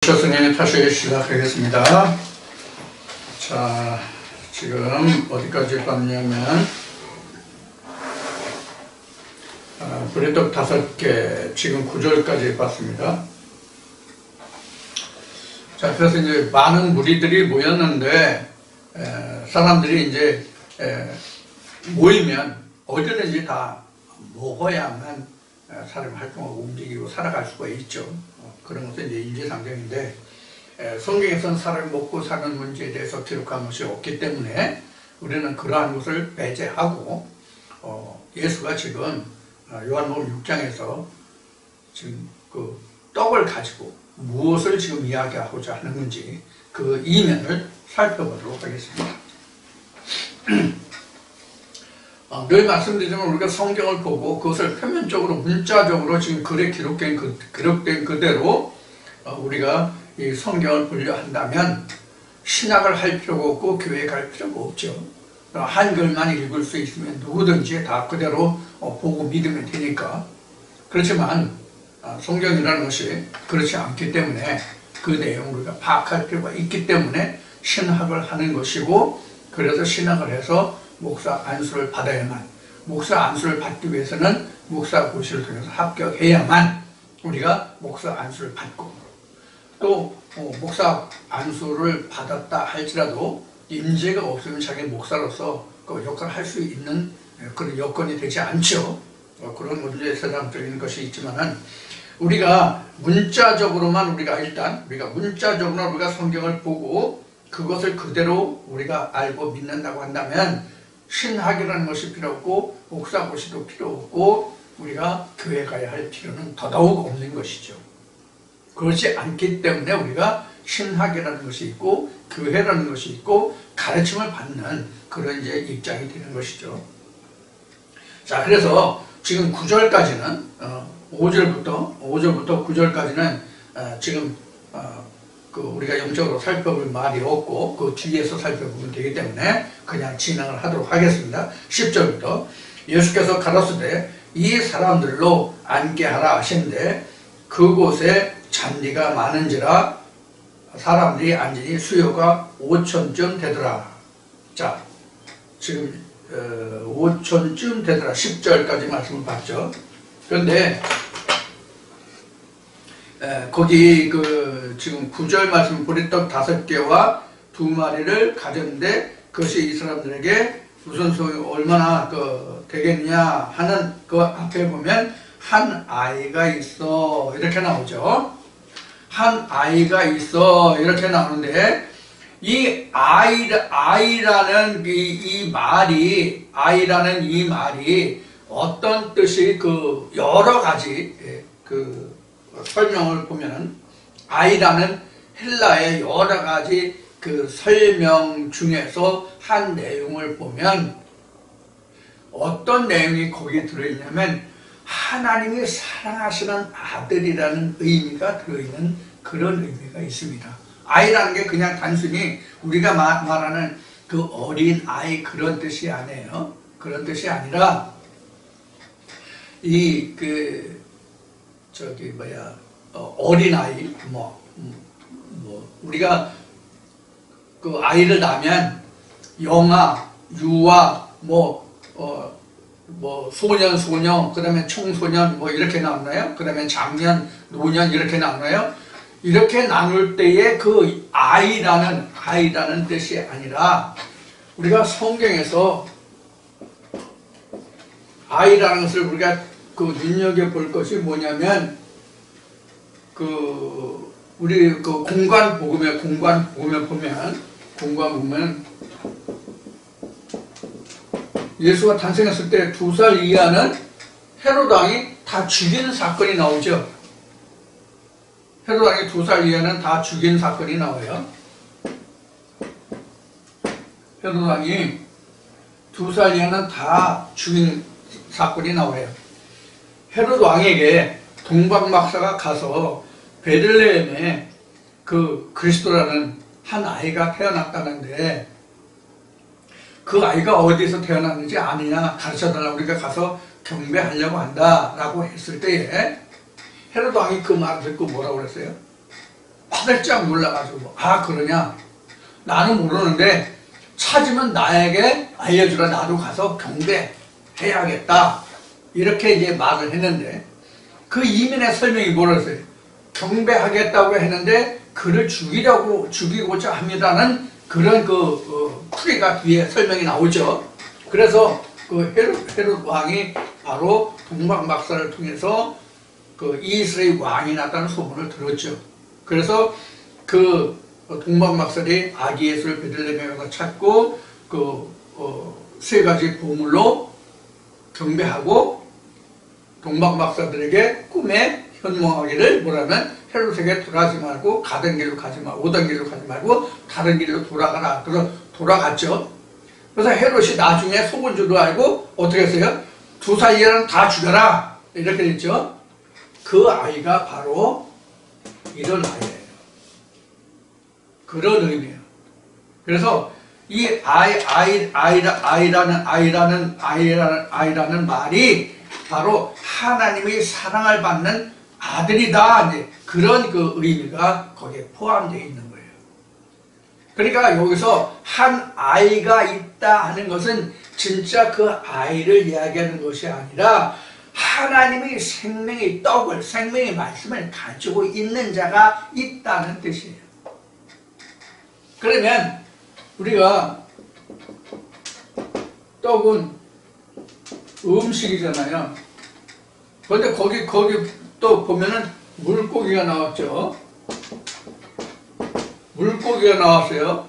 교수님 다시 시작하겠습니다. 자, 지금 어디까지 봤냐면 브레떡 5개, 지금 9절까지 봤습니다. 자, 그래서 이제 많은 무리들이 모였는데 사람들이 이제 모이면 어디든지 다 먹어야만 사람 활동하고 움직이고 살아갈 수가 있죠. 그런 것은 이제 인지상정인데 성경에서는 사람이 먹고 사는 문제에 대해서 기록한 것이 없기 때문에 우리는 그러한 것을 배제하고 예수가 지금 요한복음 6장에서 지금 그 떡을 가지고 무엇을 지금 이야기하고자 하는 건지 그 이면을 살펴보도록 하겠습니다. 늘 말씀드리지만 우리가 성경을 보고 그것을 표면적으로 문자적으로 지금 글에 기록된 그대로 우리가 이 성경을 보려 한다면 신학을 할 필요가 없고 교회에 갈 필요가 없죠. 한글만 읽을 수 있으면 누구든지 다 그대로 보고 믿으면 되니까. 그렇지만 성경이라는 것이 그렇지 않기 때문에 그 내용을 우리가 파악할 필요가 있기 때문에 신학을 하는 것이고, 그래서 신학을 해서 목사 안수를 받아야만, 목사 안수를 받기 위해서는 목사 고시를 통해서 합격해야만 우리가 목사 안수를 받고, 또 목사 안수를 받았다 할지라도 임재가 없으면 자기 목사로서 그 역할을 할 수 있는 그런 여건이 되지 않죠. 그런 문제 세상적인 것이 있지만은 우리가 문자적으로만 우리가 문자적으로 우리가 성경을 보고 그것을 그대로 우리가 알고 믿는다고 한다면 신학이라는 것이 필요 없고 목사 고시도 필요 없고 우리가 교회 가야 할 필요는 더더욱 없는 것이죠. 그렇지 않기 때문에 우리가 신학이라는 것이 있고 교회라는 것이 있고 가르침을 받는 그런 이제 입장이 되는 것이죠. 자, 그래서 지금 9절까지는 5절부터 9절까지는 지금 그 우리가 영적으로 살펴볼 말이 없고 그 뒤에서 살펴보면 되기 때문에 그냥 진행을 하도록 하겠습니다. 10절부터 예수께서 가라사대 이 사람들로 앉게 하라 하시는데 그곳에 잔디가 많은지라 사람들이 앉으니 수요가 5천쯤 되더라. 자, 지금 5천쯤 되더라. 10절까지 말씀을 봤죠. 그런데 거기 그 지금 9절 말씀 보리떡 5개와 2마리를 가졌는데 그것이 이 사람들에게 무슨 소용 얼마나 그 되겠느냐 하는 그 앞에 보면 한 아이가 있어 이렇게 나오죠. 한 아이가 있어 이렇게 나오는데 이 아이라는 이 말이 어떤 뜻이 그 여러 가지 그 설명을 보면은 아이라는 헬라의 여러 가지 그 설명 중에서 한 내용을 보면 어떤 내용이 거기에 들어있냐면 하나님이 사랑하시는 아들이라는 의미가 들어있는 그런 의미가 있습니다. 아이라는 게 그냥 단순히 우리가 말하는 그 어린 아이 그런 뜻이 아니에요. 그런 뜻이 아니라 이 그 저기 어린 아이 우리가 그 아이를 낳으면 영아, 유아, 소년, 소녀, 그 다음에 청소년, 이렇게 나누나요? 그 다음에 장년, 노년, 이렇게 나누나요? 이렇게 나눌 때에 그 아이라는 뜻이 아니라 우리가 성경에서 아이라는 것을 우리가 그 눈여겨볼 것이 뭐냐면 우리 그 공관 복음에 보면 예수가 탄생했을 때 2살 이하는 헤롯 왕이 다 죽인 사건이 나오죠. 헤롯 왕이 2살 이하는 다 죽인 사건이 나와요. 헤롯 왕이 2살 이하는 다 죽인 사건이 나와요. 헤롯 왕에게 동방박사가 가서 베들레헴에 그 그리스도라는 한 아이가 태어났다는데 그 아이가 어디서 태어났는지 아느냐 가르쳐달라고 우리가 가서 경배하려고 한다라고 했을 때에 헤롯 왕이 그 말을 듣고 뭐라고 그랬어요? 화들짝 놀라가지고 그러냐? 나는 모르는데 찾으면 나에게 알려주라. 나도 가서 경배해야겠다. 이렇게 이제 말을 했는데 그 이민의 설명이 뭐랬어요? 경배하겠다고 했는데 그를 죽이고자 합니다는 그런 풀이가 뒤에 설명이 나오죠. 그래서 그 헤롯 왕이 바로 동방 박사를 통해서 그 이스라엘 왕이 났다는 소문을 들었죠. 그래서 그 동방 박사들이 아기 예수를 베들레헴에 가서 찾고 세 가지 보물로 경배하고 동방 박사들에게 꿈에 현몽하기를 뭐라면 헤롯에게 돌아가지 말고 가던 길로 가지 말고 오던 길로 가지 말고 다른 길로 돌아가라. 그래서 돌아갔죠. 그래서 헤롯이 나중에 속은 줄도 알고 어떻게 했어요? 2살 다 죽여라. 이렇게 됐죠. 그 아이가 바로 이런 아이예요. 그런 의미예요. 그래서 이 아이라는 말이 바로 하나님의 사랑을 받는 아들이다. 이제 그런 그 의미가 거기에 포함되어 있는 거예요. 그러니까 여기서 한 아이가 있다 하는 것은 진짜 그 아이를 이야기하는 것이 아니라 하나님의 생명의 떡을, 생명의 말씀을 가지고 있는 자가 있다는 뜻이에요. 그러면 우리가 떡은 음식이잖아요. 그런데 거기 또 보면은 물고기가 나왔죠. 물고기가 나왔어요.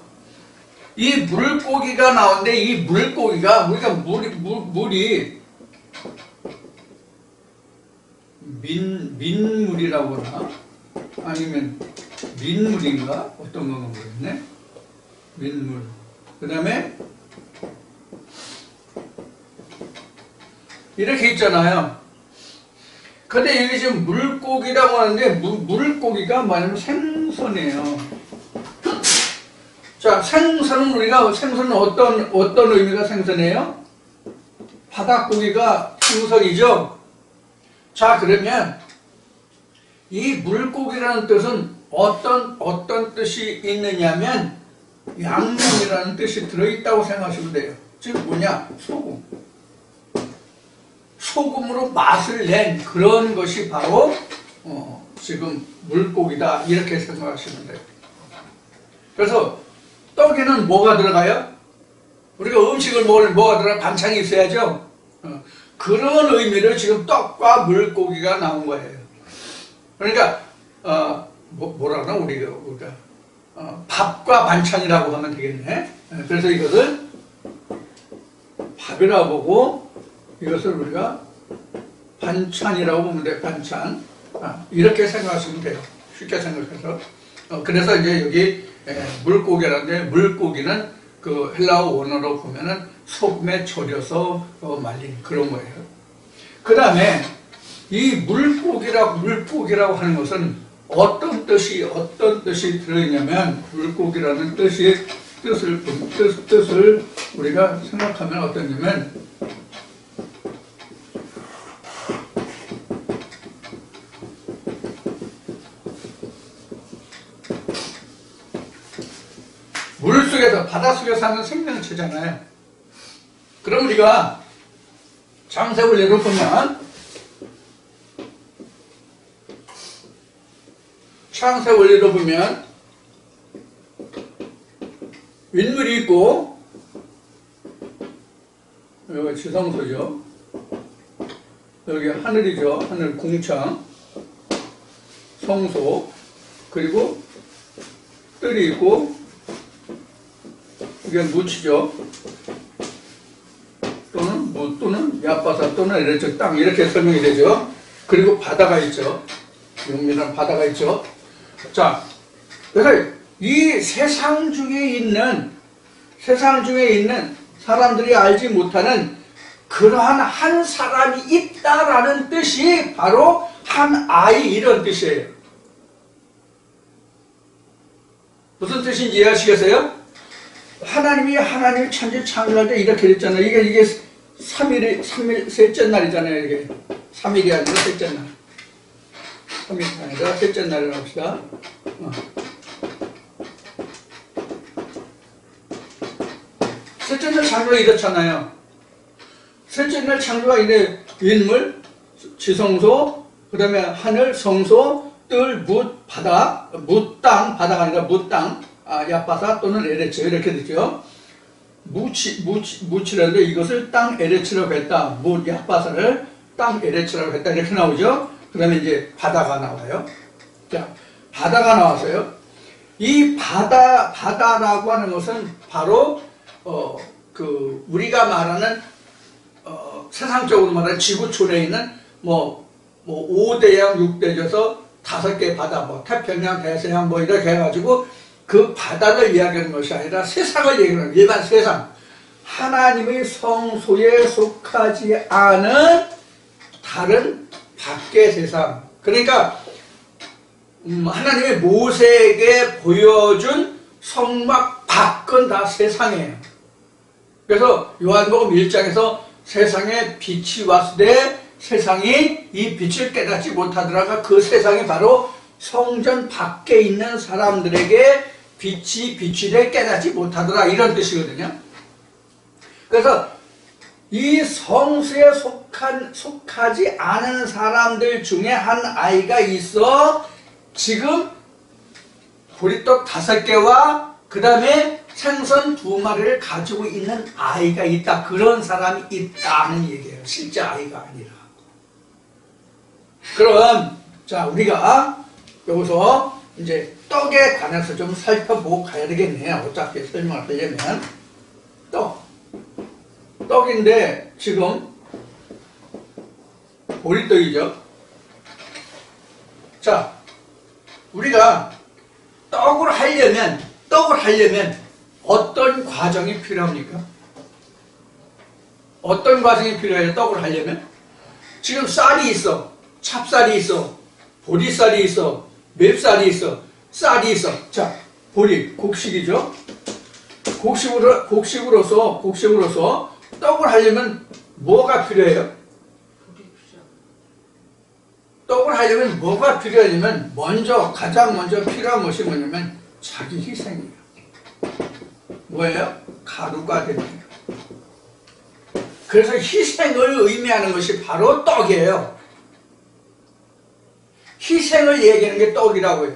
이 물고기가 나오는데 이 물고기가 우리가 물이 민물이라고 하나? 아니면 민물인가? 어떤 건가 모르겠네. 민물. 그 다음에 이렇게 있잖아요. 근데 여기 지금 물고기라고 하는데 물고기가 뭐냐면 생선이에요. 자, 생선은 어떤 의미가 생선이에요? 바닷고기가 생선이죠. 자, 그러면 이 물고기라는 뜻은 어떤 뜻이 있느냐면 양념이라는 뜻이 들어있다고 생각하시면 돼요. 즉 뭐냐? 소금으로 맛을 낸 그런 것이 바로 지금 물고기다 이렇게 생각하시면 돼요. 그래서 떡에는 뭐가 들어가요? 우리가 음식을 먹으면 뭐가 들어가? 반찬이 있어야죠. 그런 의미로 지금 떡과 물고기가 나온 거예요. 그러니까 뭐라나 우리가 밥과 반찬이라고 하면 되겠네. 그래서 이것을 밥이라고 보고 이것을 우리가 반찬이라고 보면 돼요. 반찬. 이렇게 생각하시면 돼요. 쉽게 생각해서. 그래서 이제 여기 물고기라는데 물고기는 그 헬라어 원어로 보면은 소금에 절여서 말린 그런 거예요. 그 다음에 이 물고기라고 하는 것은 어떤 뜻이 들어있냐면 물고기라는 뜻을 우리가 생각하면 어떠냐면 물속에서 바닷속에 사는 생명체잖아요. 그럼 우리가 창세원리로 보면 윗물이 있고 여기 지성소죠. 여기 하늘이죠. 하늘 궁창, 성소, 그리고 뜰이 있고 이게 무치죠. 또는 얕바사 또는 이렇게 땅 이렇게 설명이 되죠. 그리고 바다가 있죠. 용민한 바다가 있죠. 자, 그래서 이 세상 중에 있는 사람들이 알지 못하는 그러한 한 사람이 있다라는 뜻이 바로 한 아이 이런 뜻이에요. 무슨 뜻인지 이해하시겠어요? 하나님이 천지 창조할 때 이렇게 했잖아요. 이게 3일 셋째 날이잖아요. 이게 3일이 아니라 셋째 날. 3일이 아니라 셋째 날이라고 합시다. 창조가 이렇잖아요. 셋째 날 창조가 이래 인물, 지성소, 그 다음에 하늘, 성소, 뜰, 뭇, 바다, 뭇땅, 바다가 아니라 뭇땅, 야바사 또는 에레츠 이렇게 되죠. 무치라는데 이것을 땅 에레츠라고 했다. 뭇, 야바사를 땅 에레츠라고 했다. 이렇게 나오죠. 그 다음에 이제 바다가 나와요. 자, 바다가 나왔어요. 이 바다라고 하는 것은 바로, 우리가 말하는, 세상적으로 말하는 지구촌에 있는, 5대양, 6대져서 5개 바다, 태평양, 대서양, 이렇게 해가지고, 그 바다를 이야기하는 것이 아니라 세상을 얘기하는, 일반 세상. 하나님의 성소에 속하지 않은 다른 밖의 세상. 그러니까, 하나님의 모세에게 보여준 성막 밖은 다 세상이에요. 그래서 요한복음 1장에서 세상에 빛이 왔으되 세상이 이 빛을 깨닫지 못하더라가 그 세상이 바로 성전 밖에 있는 사람들에게 빛이 비치되 깨닫지 못하더라 이런 뜻이거든요. 그래서 이 성수에 속하지 않은 사람들 중에 한 아이가 있어 지금 보리떡 5개와 그 다음에 생선 2마리를 가지고 있는 아이가 있다. 그런 사람이 있다는 얘기예요. 실제 아이가 아니라. 그럼 자 우리가 여기서 이제 떡에 관해서 좀 살펴보고 가야 되겠네요. 어차피 설명을 하려면 떡인데 지금 보리떡이죠. 자 우리가 떡을 하려면 어떤 과정이 필요합니까? 어떤 과정이 필요해요? 떡을 하려면? 지금 쌀이 있어. 찹쌀이 있어. 보리쌀이 있어. 맵쌀이 있어. 쌀이 있어. 자, 보리, 곡식이죠? 곡식으로서 떡을 하려면 뭐가 필요해요? 떡을 하려면 뭐가 필요하냐면 가장 먼저 필요한 것이 뭐냐면 자기 희생이에요. 뭐예요? 가루가 됩니다. 그래서 희생을 의미하는 것이 바로 떡이에요. 희생을 얘기하는 게 떡이라고 해요.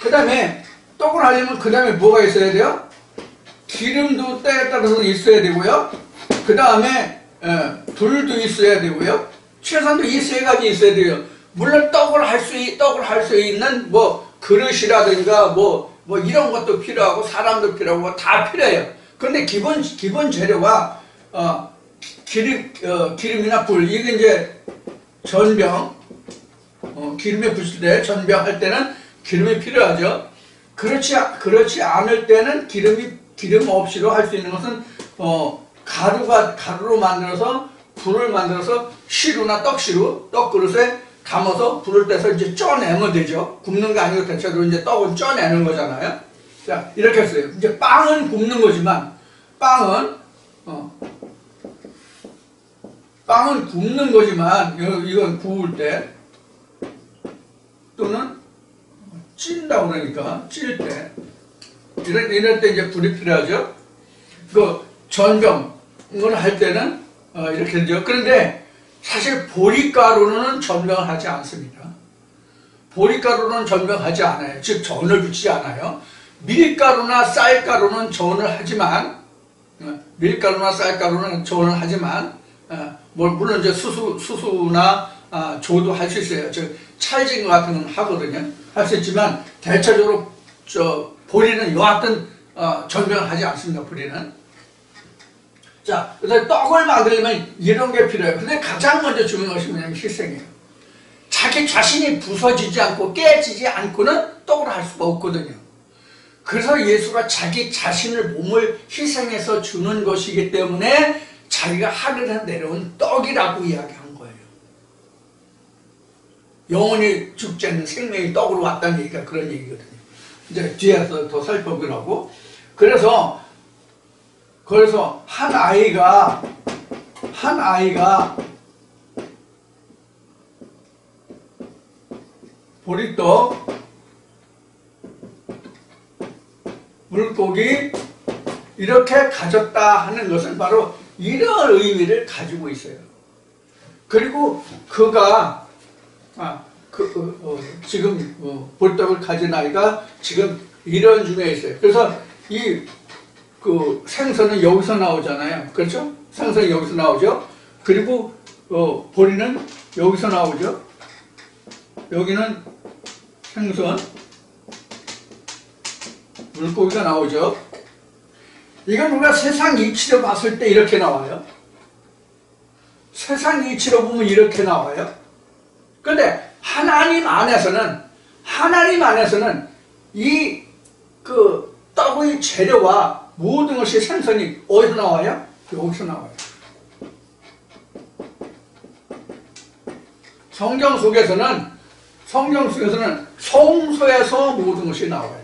그 다음에 떡을 하려면 그 다음에 뭐가 있어야 돼요? 기름도 때에 따라서 있어야 되고요. 그 다음에 불도 있어야 되고요. 최소한도 이 3가지 있어야 돼요. 물론 떡을 할 수 있는 그릇이라든가 이런 것도 필요하고 사람도 필요하고 다 필요해요. 그런데 기본 재료가 기름이나 불. 이게 이제 전병 기름에 부칠 때 전병할 때는 기름이 필요하죠. 그렇지 않을 때는 기름 없이도 할 수 있는 것은 가루로 만들어서 불을 만들어서 시루나 떡시루 떡그릇에 담아서 불을 떼서 이제 쪄내면 되죠. 굽는 거 아니고 대체로 이제 떡은 쪄내는 거잖아요. 자 이렇게 했어요. 이제 빵은 굽는 거지만 빵은 굽는 거지만 이건 구울 때 또는 찐다고 그러니까 찔 때 이럴 때 이제 불이 필요하죠. 그 전병을 할 때는 이렇게 되죠. 그런데 사실 보리가루는 전병을 하지 않습니다. 보리가루는 전병하지 않아요. 즉 전을 붙이지 않아요. 밀가루나 쌀가루는 전을 하지만 물론 이제 수수나 조도 할 수 있어요. 즉 찰진 것 같은 건 하거든요. 할 수 있지만 대체적으로 보리는 여하튼 전병을 하지 않습니다. 보리는. 자, 그래서 떡을 만들려면 이런 게 필요해요. 근데 가장 먼저 중요한 것이 뭐냐면 희생이에요. 자기 자신이 부서지지 않고 깨지지 않고는 떡을 할 수가 없거든요. 그래서 예수가 자기 자신을 몸을 희생해서 주는 것이기 때문에 자기가 하늘에서 내려온 떡이라고 이야기한 거예요. 영원히 죽지 않는 생명이 떡으로 왔다는 얘기가 그런 얘기거든요. 이제 뒤에서 더 살펴보려고. 그래서 한 아이가 보리떡, 물고기, 이렇게 가졌다 하는 것은 바로 이런 의미를 가지고 있어요. 그리고 그가 지금 볼떡을 가진 아이가 지금 이런 중에 있어요. 그래서 이 생선은 여기서 나오잖아요. 그렇죠? 생선이 여기서 나오죠. 그리고 보리는 여기서 나오죠. 여기는 생선, 물고기가 나오죠. 이건 우리가 세상 이치로 봤을 때 이렇게 나와요. 세상 이치로 보면 이렇게 나와요. 그런데 하나님 안에서는 이 떡의 재료와 모든 것이 생선이 어디서 나와요? 여기서 나와요. 성경 속에서는 성소에서 모든 것이 나와요.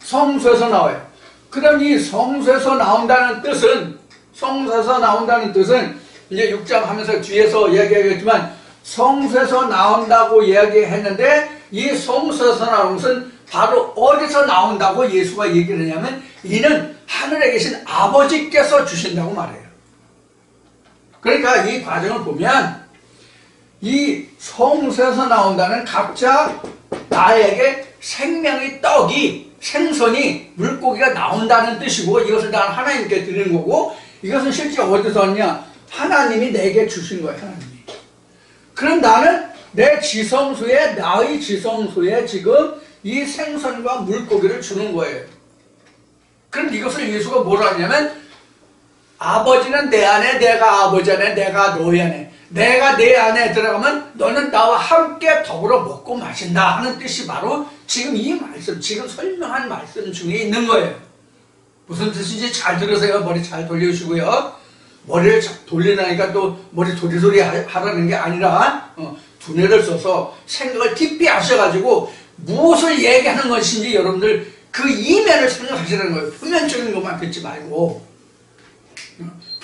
성소에서 나와요. 그럼 이 성소에서 나온다는 뜻은 이제 6장 하면서 뒤에서 이야기하겠지만 성소에서 나온다고 이야기했는데 이 성소에서 나오는 것은 바로 어디서 나온다고 예수가 얘기를 하냐면 이는 하늘에 계신 아버지께서 주신다고 말해요. 그러니까 이 과정을 보면 이 성소에서 나온다는 각자 나에게 생명의 떡이 생선이 물고기가 나온다는 뜻이고 이것을 다 하나님께 드리는 거고 이것은 실제 어디서 왔냐? 하나님이 내게 주신 거예요. 하나님이. 그럼 나는 나의 지성소에 지금 이 생선과 물고기를 주는 거예요. 그럼 이것을 예수가 뭐라 하냐면 아버지는 내 안에 내가 아버지 안에 내가 너희 안에 내가 내 안에 들어가면 너는 나와 함께 더불어 먹고 마신다 하는 뜻이 바로 지금 이 말씀, 지금 설명한 말씀 중에 있는 거예요. 무슨 뜻인지 잘 들으세요. 머리 잘 돌려주시고요. 머리를 돌리라니까 또 머리 소리소리 하라는 게 아니라 두뇌를 써서 생각을 깊이 하셔가지고 무엇을 얘기하는 것인지 여러분들 그 이면을 생각하시라는 거예요. 표면적인 것만 듣지 말고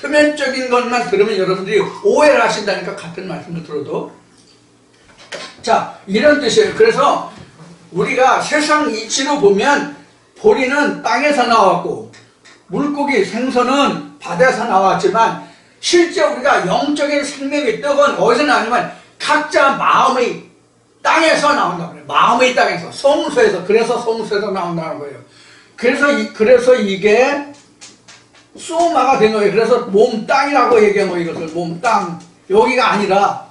표면적인 것만 들으면 여러분들이 오해를 하신다니까 같은 말씀을 들어도 자 이런 뜻이에요. 그래서 우리가 세상 이치로 보면 보리는 땅에서 나왔고 물고기 생선은 바다에서 나왔지만 실제 우리가 영적인 생명의 떡은 어디서 나오냐면 각자 마음의 땅에서 나온다고 그래요. 마음의 땅에서 성소에서 그래서 성소에서 나온다는 거예요. 그래서 이게 소마가 된 거예요. 그래서 몸땅이라고 얘기한 거예요. 이것을 몸땅 여기가 아니라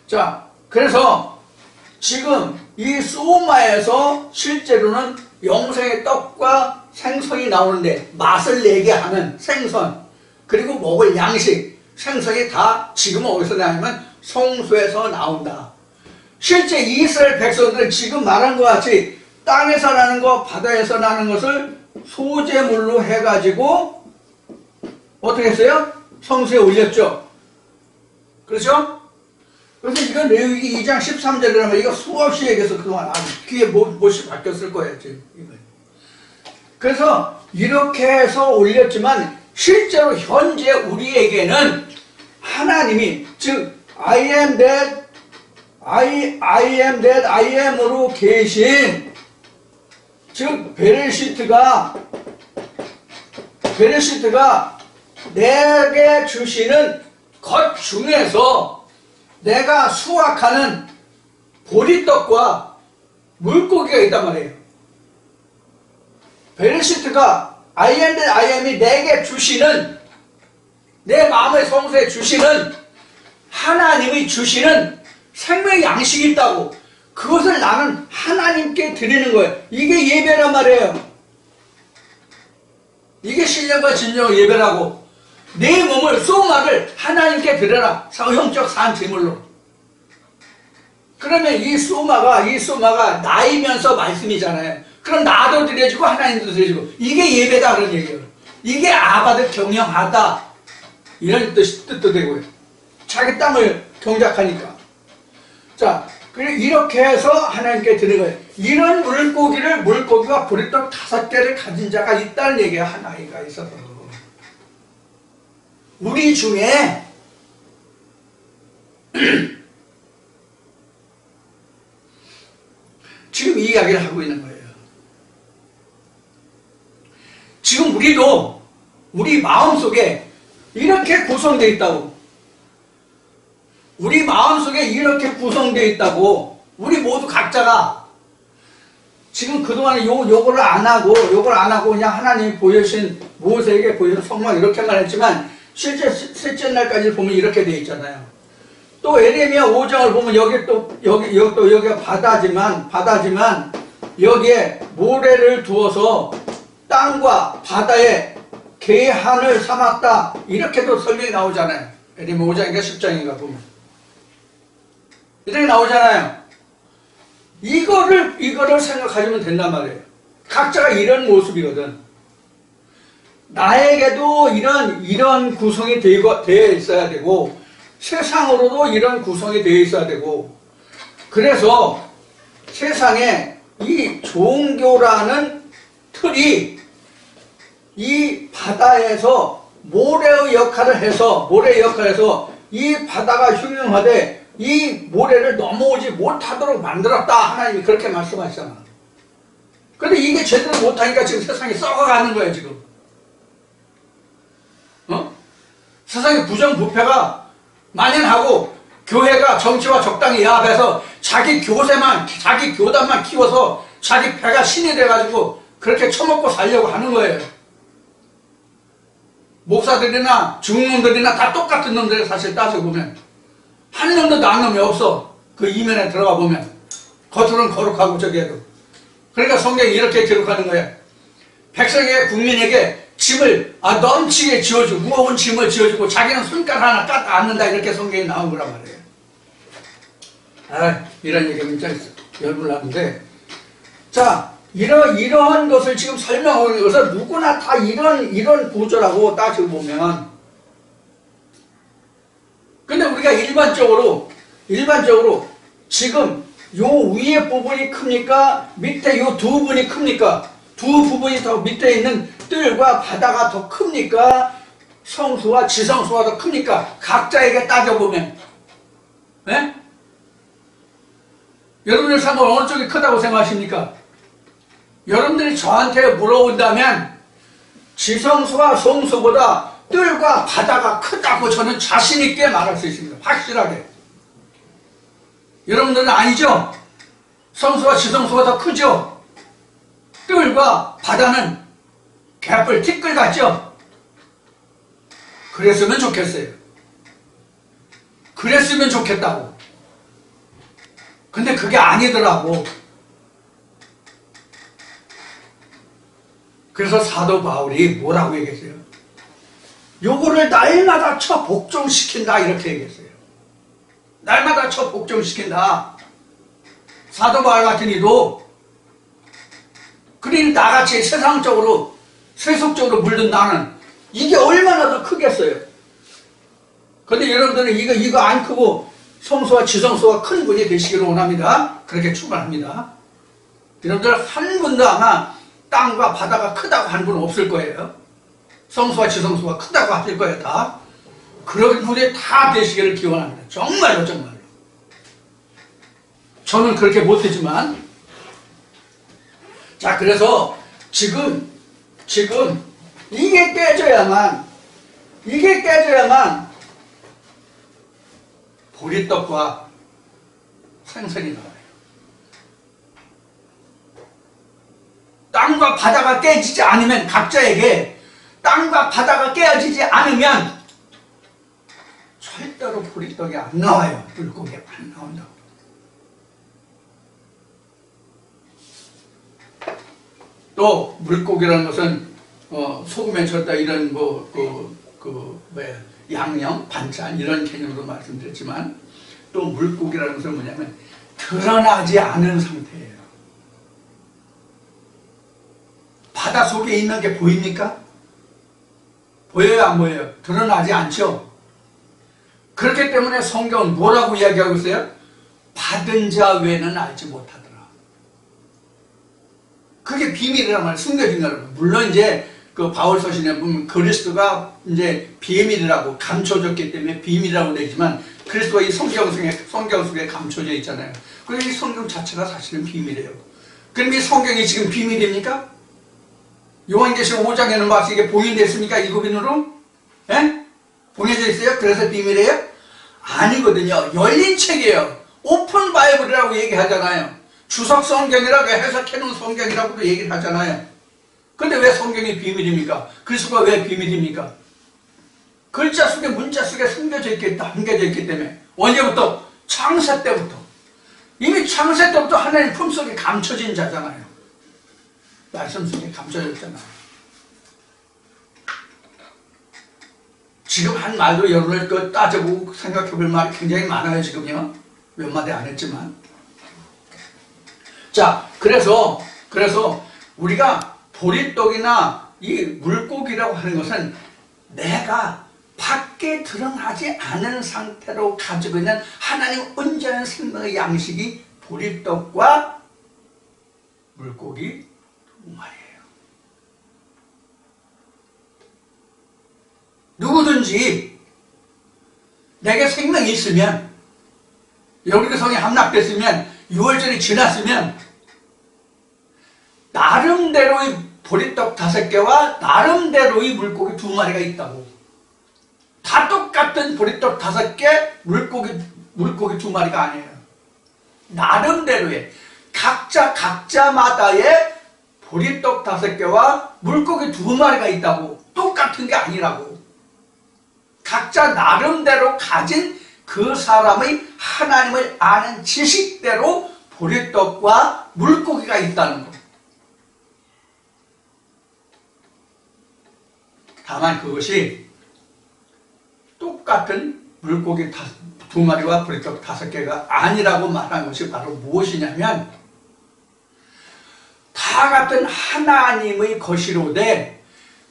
자 그래서 지금 이 소마에서 실제로는 영생의 떡과 생선이 나오는데 맛을 내게 하는 생선 그리고 먹을 양식 생선이 다 지금 어디서 나오냐면 성소에서 나온다. 실제 이스라엘 백성들은 지금 말한 것 같이 땅에서 나는 것, 바다에서 나는 것을 소재물로 해가지고 어떻게 했어요? 성소에 올렸죠. 그렇죠? 그래서 이건 레위기 2장 13절이라면 이거 수없이 얘기해서 그동안 아주 귀에 못이 바뀌었을 거예요. 지금. 그래서 이렇게 해서 올렸지만 실제로 현재 우리에게는 하나님이 즉 I am that I am으로 계신 즉 베레시트가 내게 주시는 것 중에서 내가 수확하는 보리떡과 물고기가 있단 말이에요. 베레시트가 I am that I am이 내게 주시는 내 마음의 성소에 주시는 하나님이 주시는 생명의 양식이 있다고 그것을 나는 하나님께 드리는 거예요. 이게 예배란 말이에요. 이게 신령과 진정의 예배라고 내 몸을 소마를 하나님께 드려라. 영적 산 제물로. 그러면 이 소마가 나이면서 말씀이잖아요. 그럼 나도 드려지고 하나님도 드려지고 이게 예배다 그런 얘기예요. 이게 아바를 경영하다 이런 뜻도 되고요. 자기 땅을 경작하니까. 자, 이렇게 해서 하나님께 드리는 거예요. 이런 물고기가 보리떡 5개를 가진 자가 있다는 얘기야. 한 아이가 있어서. 우리 중에 지금 이 이야기를 하고 있는 거예요. 우리도 우리 마음속에 이렇게 구성되어 있다고. 우리 마음속에 이렇게 구성되어 있다고. 우리 모두 각자가 지금 그동안에 요거를 안 하고 그냥 하나님이 보여주신 모세에게 보여준 성막 이렇게만 했지만 실제 셋째 날까지 보면 이렇게 되어 있잖아요. 또 에레미야 5장을 보면 여기가 바다지만 여기에 모래를 두어서 땅과 바다에 계한을 삼았다. 이렇게도 설명이 나오잖아요. 에레미야 5장인가 10장인가 보면. 이렇게 나오잖아요. 이거를 생각하시면 된단 말이에요. 각자가 이런 모습이거든. 나에게도 이런 구성이 되어 있어야 되고, 세상으로도 이런 구성이 되어 있어야 되고, 그래서 세상에 이 종교라는 틀이 이 바다에서 모래의 역할을 해서 이 바다가 흉흉하되 이 모래를 넘어오지 못하도록 만들었다. 하나님이 그렇게 말씀하시잖아. 근데 이게 제대로 못하니까 지금 세상이 썩어가는 거예요, 지금. 세상에 부정부패가 만연하고 교회가 정치와 적당히 야합해서 자기 교단만 키워서 자기 배가 신이 돼가지고 그렇게 처먹고 살려고 하는 거예요. 목사들이나 중놈들이나 다 똑같은 놈들이 사실 따져보면 한 놈도 나은 놈이 없어. 그 이면에 들어가 보면 겉으로는 거룩하고 저기에도. 그러니까 성경이 이렇게 기록하는 거예요. 백성에게 국민에게 짐을 넘치게 지어주고 무거운 짐을 지어주고 자기는 손가락 하나 까딱 앉는다. 이렇게 성경이 나온 거란 말이에요. 이런 얘기가 진짜 열불나는데, 자, 이러한 것을 지금 설명하는 것은 누구나 다 이런 구조라고 따져보면. 근데 우리가 일반적으로 지금 요 위에 부분이 큽니까? 밑에 요 두 부분이 큽니까? 두 부분이 더 밑에 있는 뜰과 바다가 더 큽니까? 성수와 지성수가 더 큽니까? 각자에게 따져보면. 네? 여러분들 생각 어느 쪽이 크다고 생각하십니까? 여러분들이 저한테 물어본다면 지성수와 성수보다 뜰과 바다가 크다고 저는 자신있게 말할 수 있습니다. 확실하게. 여러분들은 아니죠? 성수와 지성수가 더 크죠? 뜰과 바다는 개뿔 티끌 같죠? 그랬으면 좋겠어요. 그랬으면 좋겠다고. 근데 그게 아니더라고. 그래서 사도 바울이 뭐라고 얘기했어요? 요거를 날마다 쳐 복종시킨다. 이렇게 얘기했어요. 날마다 쳐 복종시킨다. 사도 바울 같은 이도 그러니 나같이 세상적으로 세속적으로 물든 나는 이게 얼마나 더 크겠어요. 근데 여러분들은 이거 안 크고 성수와 지성수가 큰 분이 되시기를 원합니다. 그렇게 축원합니다. 여러분들 한 분도 아마 땅과 바다가 크다고 하는 분은 없을 거예요. 성수와 지성수가 크다고 하실 거예요. 다. 그런 분이 다 되시기를 기원합니다. 정말로. 저는 그렇게 못하지만. 자, 그래서 지금 이게 깨져야만 보리떡과 생선이 나와요. 땅과 바다가 깨지지 않으면, 각자에게 땅과 바다가 깨어지지 않으면 절대로 보리떡이 안 나와요. 물고기 안 나온다고. 또 물고기라는 것은 소금에 절다 이런 양념, 반찬 이런 개념으로 말씀드렸지만, 또 물고기라는 것은 뭐냐면 드러나지 않은 상태예요. 바다 속에 있는 게 보입니까? 보여요, 안 보여요? 드러나지 않죠? 그렇기 때문에 성경은 뭐라고 이야기하고 있어요? 받은 자 외에는 알지 못하더라. 그게 비밀이란 말이에요. 숨겨진 거라고. 물론 이제 그 바울 서신에 보면 그리스도가 이제 비밀이라고 감춰졌기 때문에 비밀이라고 되지만, 그리스도가 이 성경 속에 감춰져 있잖아요. 그래서 이 성경 자체가 사실은 비밀이에요. 그럼 이 성경이 지금 비밀입니까? 요한계시록 5장에는 봐서 이게 봉인됐습니까? 일곱인으로? 예? 봉해져 있어요? 그래서 비밀이에요? 아니거든요. 열린 책이에요. 오픈 바이블이라고 얘기하잖아요. 주석 성경이라고 해석해놓은 성경이라고도 얘기를 하잖아요. 근데 왜 성경이 비밀입니까? 그리스도가 왜 비밀입니까? 글자 속에 문자 속에 숨겨져 있기 때문에. 언제부터? 창세 때부터. 이미 창세 때부터 하나님 품속에 감춰진 자잖아요. 말씀 속에 감춰졌잖아요. 지금 한 말도 여러분을 따져보고 생각해 볼 말이 굉장히 많아요, 지금요. 몇 마디 안 했지만. 자, 그래서 우리가 보리떡이나 이 물고기라고 하는 것은 내가 밖에 드러나지 않은 상태로 가지고 있는 하나님 온전한 생명의 양식이 보리떡과 물고기 두 마리예요. 누구든지 내게 생명이 있으면, 여기 성에 함락됐으면, 6월절이 지났으면 나름대로의 보리떡 5개와 나름대로의 물고기 2마리가 있다고. 다 똑같은 보리떡 5개, 물고기 2마리가 아니에요. 나름대로의 각자마다의 보리떡 5개와 물고기 2마리가 있다고. 똑같은 게 아니라고. 각자 나름대로 가진 그 사람의 하나님을 아는 지식대로 보리떡과 물고기가 있다는 것. 다만 그것이 똑같은 물고기 2마리와 보리떡 5개가 아니라고 말한 것이 바로 무엇이냐면, 다 같은 하나님의 것이로되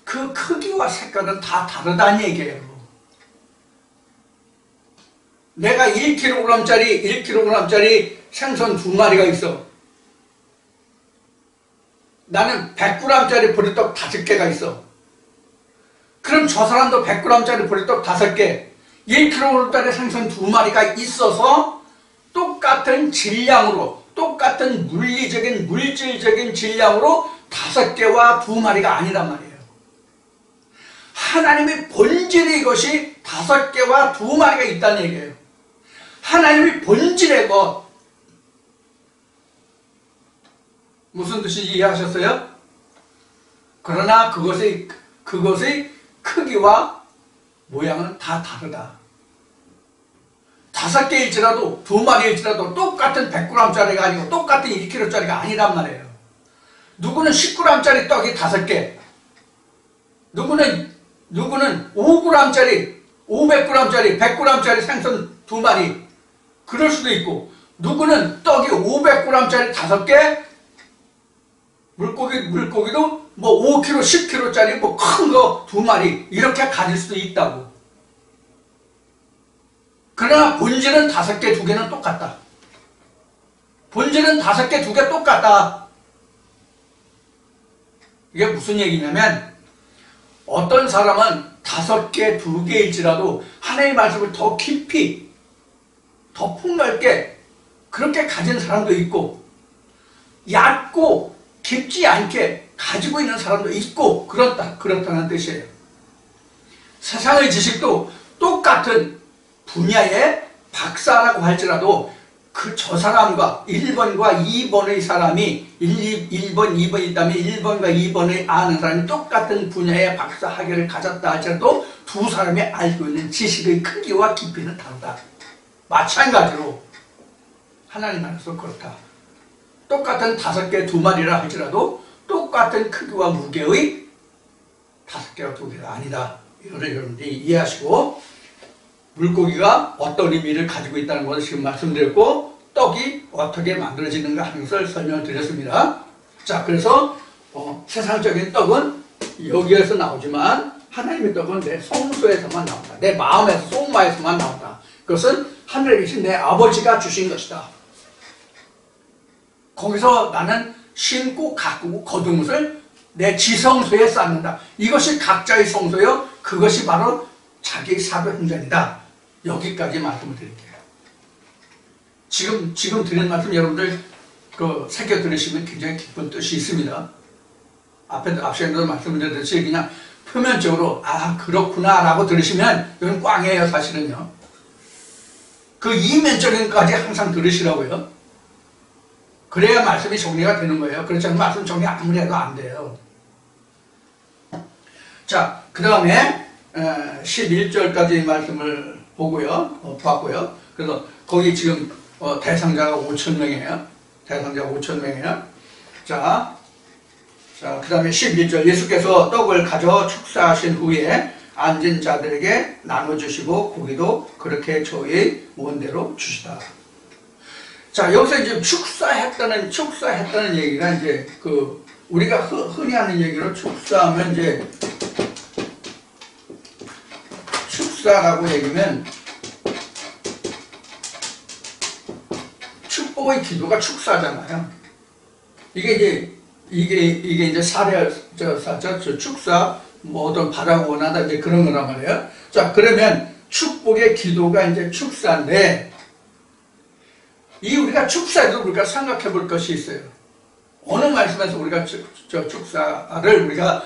그 크기와 색깔은 다 다르다는 얘기예요. 내가 1kg짜리 생선 2마리가 있어. 나는 100g짜리 보리떡 5개가 있어. 그럼 저 사람도 100g짜리 보리떡 5개, 1kg짜리 생선 2마리가 있어서 똑같은 질량으로, 똑같은 물질적인 질량으로 5개와 2마리가 아니란 말이에요. 하나님의 본질의 것이 5개와 2마리가 있다는 얘기예요. 하나님의 본질의 것. 무슨 뜻인지 이해하셨어요? 그러나 그것의 크기와 모양은 다 다르다. 5개일지라도 2마리일지라도 똑같은 100g짜리가 아니고 똑같은 1kg짜리가 아니란 말이에요. 누구는 10g짜리 떡이 5개, 누구는 5g짜리, 500g짜리, 100g짜리 생선 2마리, 그럴 수도 있고, 누구는 떡이 500g짜리 5개, 물고기도 뭐 5kg, 10kg짜리 뭐 큰 거 2마리 이렇게 가질 수도 있다고. 그러나 본질은 5개, 2개는 똑같다. 본질은 5개, 2개 똑같다. 이게 무슨 얘기냐면, 어떤 사람은 5개, 2개일지라도 하나님의 말씀을 더 깊이, 더 폭넓게 그렇게 가진 사람도 있고, 얕고 깊지 않게 가지고 있는 사람도 있고, 그렇다는 뜻이에요. 세상의 지식도 똑같은 분야의 박사라고 할지라도 저 사람과 1번과 2번의 사람이 1번, 2번이 있다면 1번과 2번의 아는 사람이 똑같은 분야의 박사 학위를 가졌다 할지라도 두 사람이 알고 있는 지식의 크기와 깊이는 다르다. 마찬가지로 하나님 안에서 그렇다. 똑같은 5개 2마리라 할지라도 똑같은 크기와 무게의 5개와 2개가 아니다. 이거를 여러분들이 이해하시고, 물고기가 어떤 의미를 가지고 있다는 것을 지금 말씀드렸고, 떡이 어떻게 만들어지는가 하는 것을 설명을 드렸습니다. 자, 그래서 세상적인 떡은 여기에서 나오지만 하나님의 떡은 내 성소에서만 나온다. 내 마음에서, 속마에서만 나온다. 그것은 하늘에 계신 내 아버지가 주신 것이다. 거기서 나는 심고 가꾸고 거둔 것을 내 지성소에 쌓는다. 이것이 각자의 성소요, 그것이 바로 자기의 사도행전이다. 여기까지 말씀을 드릴게요. 지금 드리는 말씀 여러분들 새겨 들으시면 굉장히 기쁜 뜻이 있습니다. 앞에도 말씀드렸듯이 그냥 표면적으로 아 그렇구나 라고 들으시면 이건 꽝이에요. 사실은요. 그 이면적인까지 항상 들으시라고요. 그래야 말씀이 정리가 되는 거예요. 그렇지 않으면 말씀 정리 아무리 해도 안 돼요. 자, 그 다음에 11절까지 말씀을 봤고요. 그래서 거기 지금 대상자가 5,000명이에요. 대상자가 5,000명이에요. 자, 그 다음에 11절 예수께서 떡을 가져 축사하신 후에 앉은 자들에게 나눠주시고 고기도 그렇게 저희 원대로 주시다. 자, 여기서 이제 축사했다는 얘기가 이제 우리가 흔히 하는 얘기로 축사하면 이제 축사라고 얘기면 축복의 기도가 축사잖아요. 이게 이제 축사 뭐 어떤 바라고 원하다 이제 그런 거란 말이에요. 자, 그러면 축복의 기도가 이제 축사인데 우리가 축사에도 우리가 생각해 볼 것이 있어요. 어느 말씀에서 우리가 축사를 우리가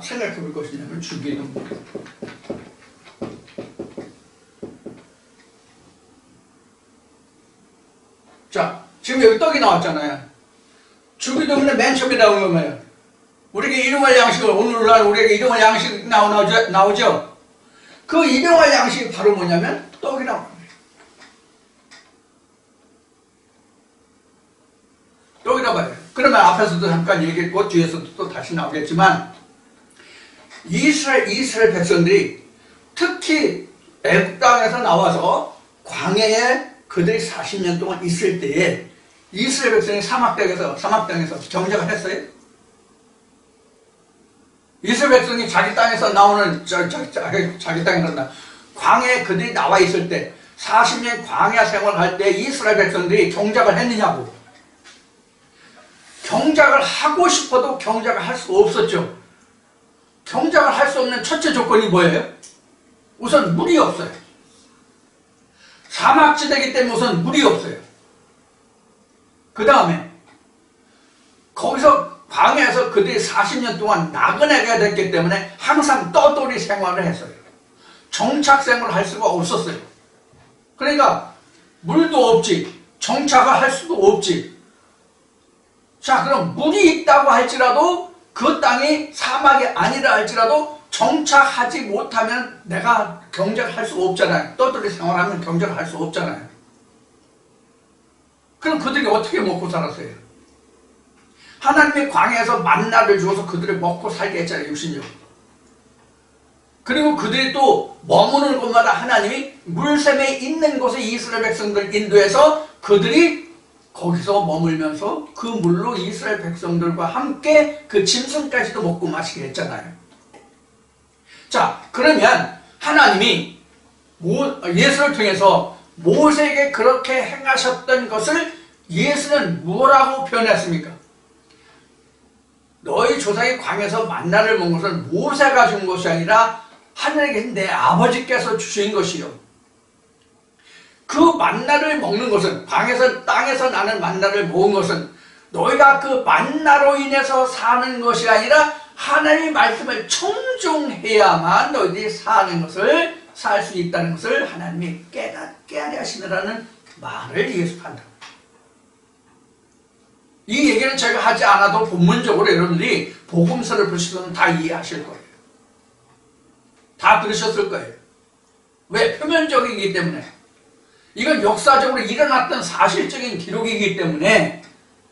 생각해 볼 것이냐면 주기도. 자, 지금 여기 떡이 나왔잖아요. 주기도문에 맨 처음에 나온 건 뭐예요? 우리에게 일용할 양식을 오늘날 우리에게 일용할 양식 나오죠? 그 일용할 양식이 바로 뭐냐면 떡이라고 합니다. 떡이라고 해요. 그러면 앞에서도 잠깐 얘기했고 뒤에서도 또 다시 나오겠지만 이스라엘 백성들이 특히 애굽 땅에서 나와서 광야에 그들이 40년 동안 있을 때에 이스라엘 백성이 사막 땅에서 경작을 했어요? 이스라엘 백성이 자기 땅에서 나오는 자기 땅에서 광야에 그들이 나와 있을 때 40년 광야 생활할 때 이스라엘 백성들이 경작을 했느냐고. 경작을 하고 싶어도 경작을 할 수 없었죠. 경작을 할 수 없는 첫째 조건이 뭐예요? 우선 물이 없어요. 사막지대이기 때문에 우선 물이 없어요. 그 다음에 거기서 광야에서 그들이 40년 동안 나그네가 됐기 때문에 항상 떠돌이 생활을 했어요. 정착 생활을 할 수가 없었어요. 그러니까 물도 없지, 정착을 할 수도 없지. 자, 그럼 물이 있다고 할지라도 그 땅이 사막이 아니라 할지라도 정착하지 못하면 내가 경작을 할 수 없잖아요. 떠돌이 생활하면 경작을 할 수 없잖아요. 그럼 그들이 어떻게 먹고 살았어요? 하나님이 광야에서 만나를 주어서 그들을 먹고 살게 했잖아요. 60년. 그리고 그들이 또 머무는 곳마다 하나님이 물샘에 있는 곳에 이스라엘 백성들 인도해서 그들이 거기서 머물면서 그 물로 이스라엘 백성들과 함께 그 짐승까지도 먹고 마시게 했잖아요. 자, 그러면 하나님이 예수를 통해서 모세에게 그렇게 행하셨던 것을 예수는 뭐라고 표현했습니까? 너희 조상이 광야에서 만나를 먹은 것은 모세가 준 것이 아니라 하늘에 내 아버지께서 주신 것이요. 그 만나를 먹는 것은 땅에서 나는 만나를 먹은 것은 너희가 그 만나로 인해서 사는 것이 아니라 하나님의 말씀을 청종해야만 너희들이 살 수 있다는 것을 하나님이 깨닫게 하려 하시느라는 말을 예수한다. 이 얘기는 제가 하지 않아도 본문적으로 여러분들이 복음서를 보시면 다 이해하실 거예요. 다 들으셨을 거예요. 왜? 표면적이기 때문에. 이건 역사적으로 일어났던 사실적인 기록이기 때문에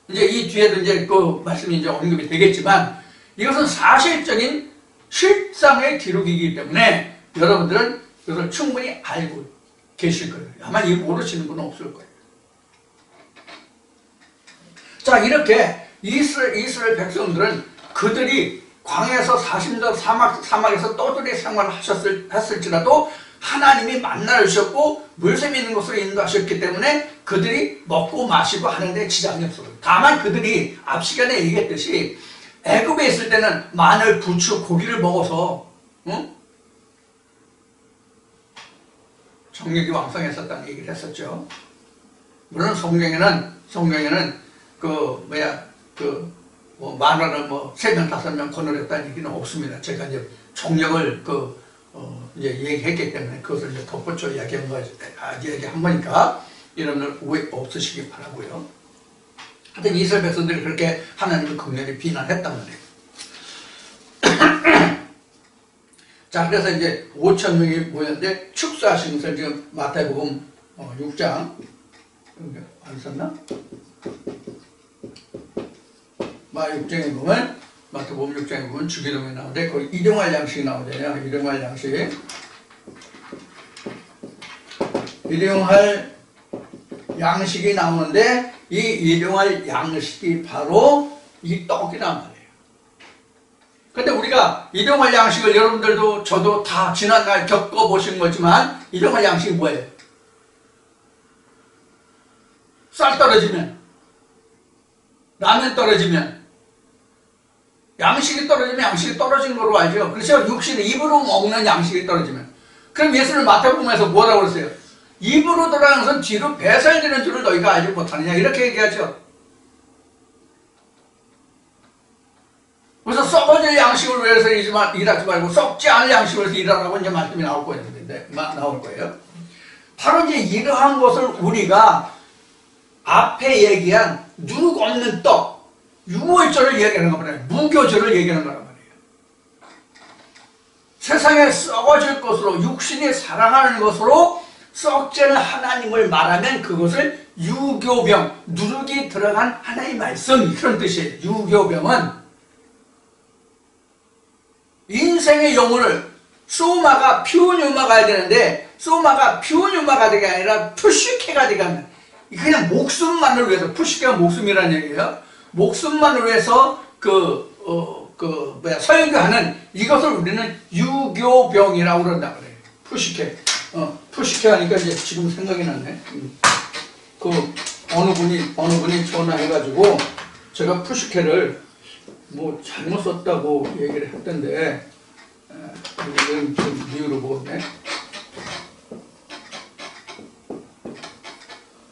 이제 이 뒤에도 이제 그 말씀이 이제 언급이 되겠지만 이것은 사실적인 실상의 기록이기 때문에 여러분들은 이것을 충분히 알고 계실 거예요. 아마 이 모르시는 분은 없을 거예요. 자, 이렇게 이스라엘 백성들은 그들이 광야에서 40년 사막에서 떠돌이 생활을 했을지라도 하나님이 만나를 주셨고 물샘이 있는 곳으로 인도하셨기 때문에 그들이 먹고 마시고 하는데 지장이 없어요. 다만 그들이 앞 시간에 얘기했듯이 애굽에 있을 때는 마늘, 부추, 고기를 먹어서 정력이 왕성했었다는 얘기를 했었죠. 물론 성경에는 뭐 만화를 뭐 3명, 5명 권유했다는 얘기는 없습니다. 제가 이제 총력을 이제 얘기했기 때문에 그것을 이제 덧붙여 이야기한 거니까 여러분들 오해 없으시기 바라고요. 하여튼 이스라엘 백성들이 그렇게 하나님을 극렬히 비난했단 말이에요. 자, 그래서 이제 5천 명이 모였는데 축사하신 것을 지금 마태복음 6장 안 썼나? 6장에 보면 마태복음 6장에 보면 주기도문이 나오는데 거기 일용할 양식이 나오잖아요. 일용할 양식. 일용할 양식이 나오는데 이 일용할 양식이 바로 이 떡이란 말이에요. 근데 우리가 일용할 양식을 여러분들도 저도 다 지난날 겪어보신 거지만 일용할 양식이 뭐예요? 쌀 떨어지면, 라면 떨어지면, 양식이 떨어지면 양식이 떨어진 거로 알죠. 그렇죠? 육신의 입으로 먹는 양식이 떨어지면. 그럼 예수는 마태복음에서 뭐라고 그랬어요? 입으로 들어가는 것은 뒤로 배설되는 줄을 너희가 알지 못하느냐 이렇게 얘기하죠. 그래서 썩어질 양식을 위해서 일하지 말고 썩지 않을 양식을 위해서 일하라고 이제 말씀이 나올 거예요. 바로 이제 이러한 것을 우리가 앞에 얘기한 누룩 없는 떡, 유월절을 얘기하는 거잖아요. 무교절을 얘기하는 거란 말이에요. 세상에 썩어질 것으로 육신이 사랑하는 것으로 썩지는 하나님을 말하면 그것을 유교병, 누룩이 들어간 하나의 말씀 그런 뜻이에요. 유교병은 인생의 영혼을 소마가 피오뉴마가 해야 되는데 소마가 피오뉴마가 되게 아니라 푸시케가 되게 하면 그냥 목숨만을 위해서 푸시케가 목숨이라는 얘기예요. 목숨만을 위해서 설교하는 이것을 우리는 유교병이라고 그런다 그래요. 푸시케. 푸시케 하니까 이제 지금 생각이 났네. 어느 분이 전화해가지고 제가 푸시케를 뭐 잘못 썼다고 얘기를 했던데 이건 좀 미우로 보네.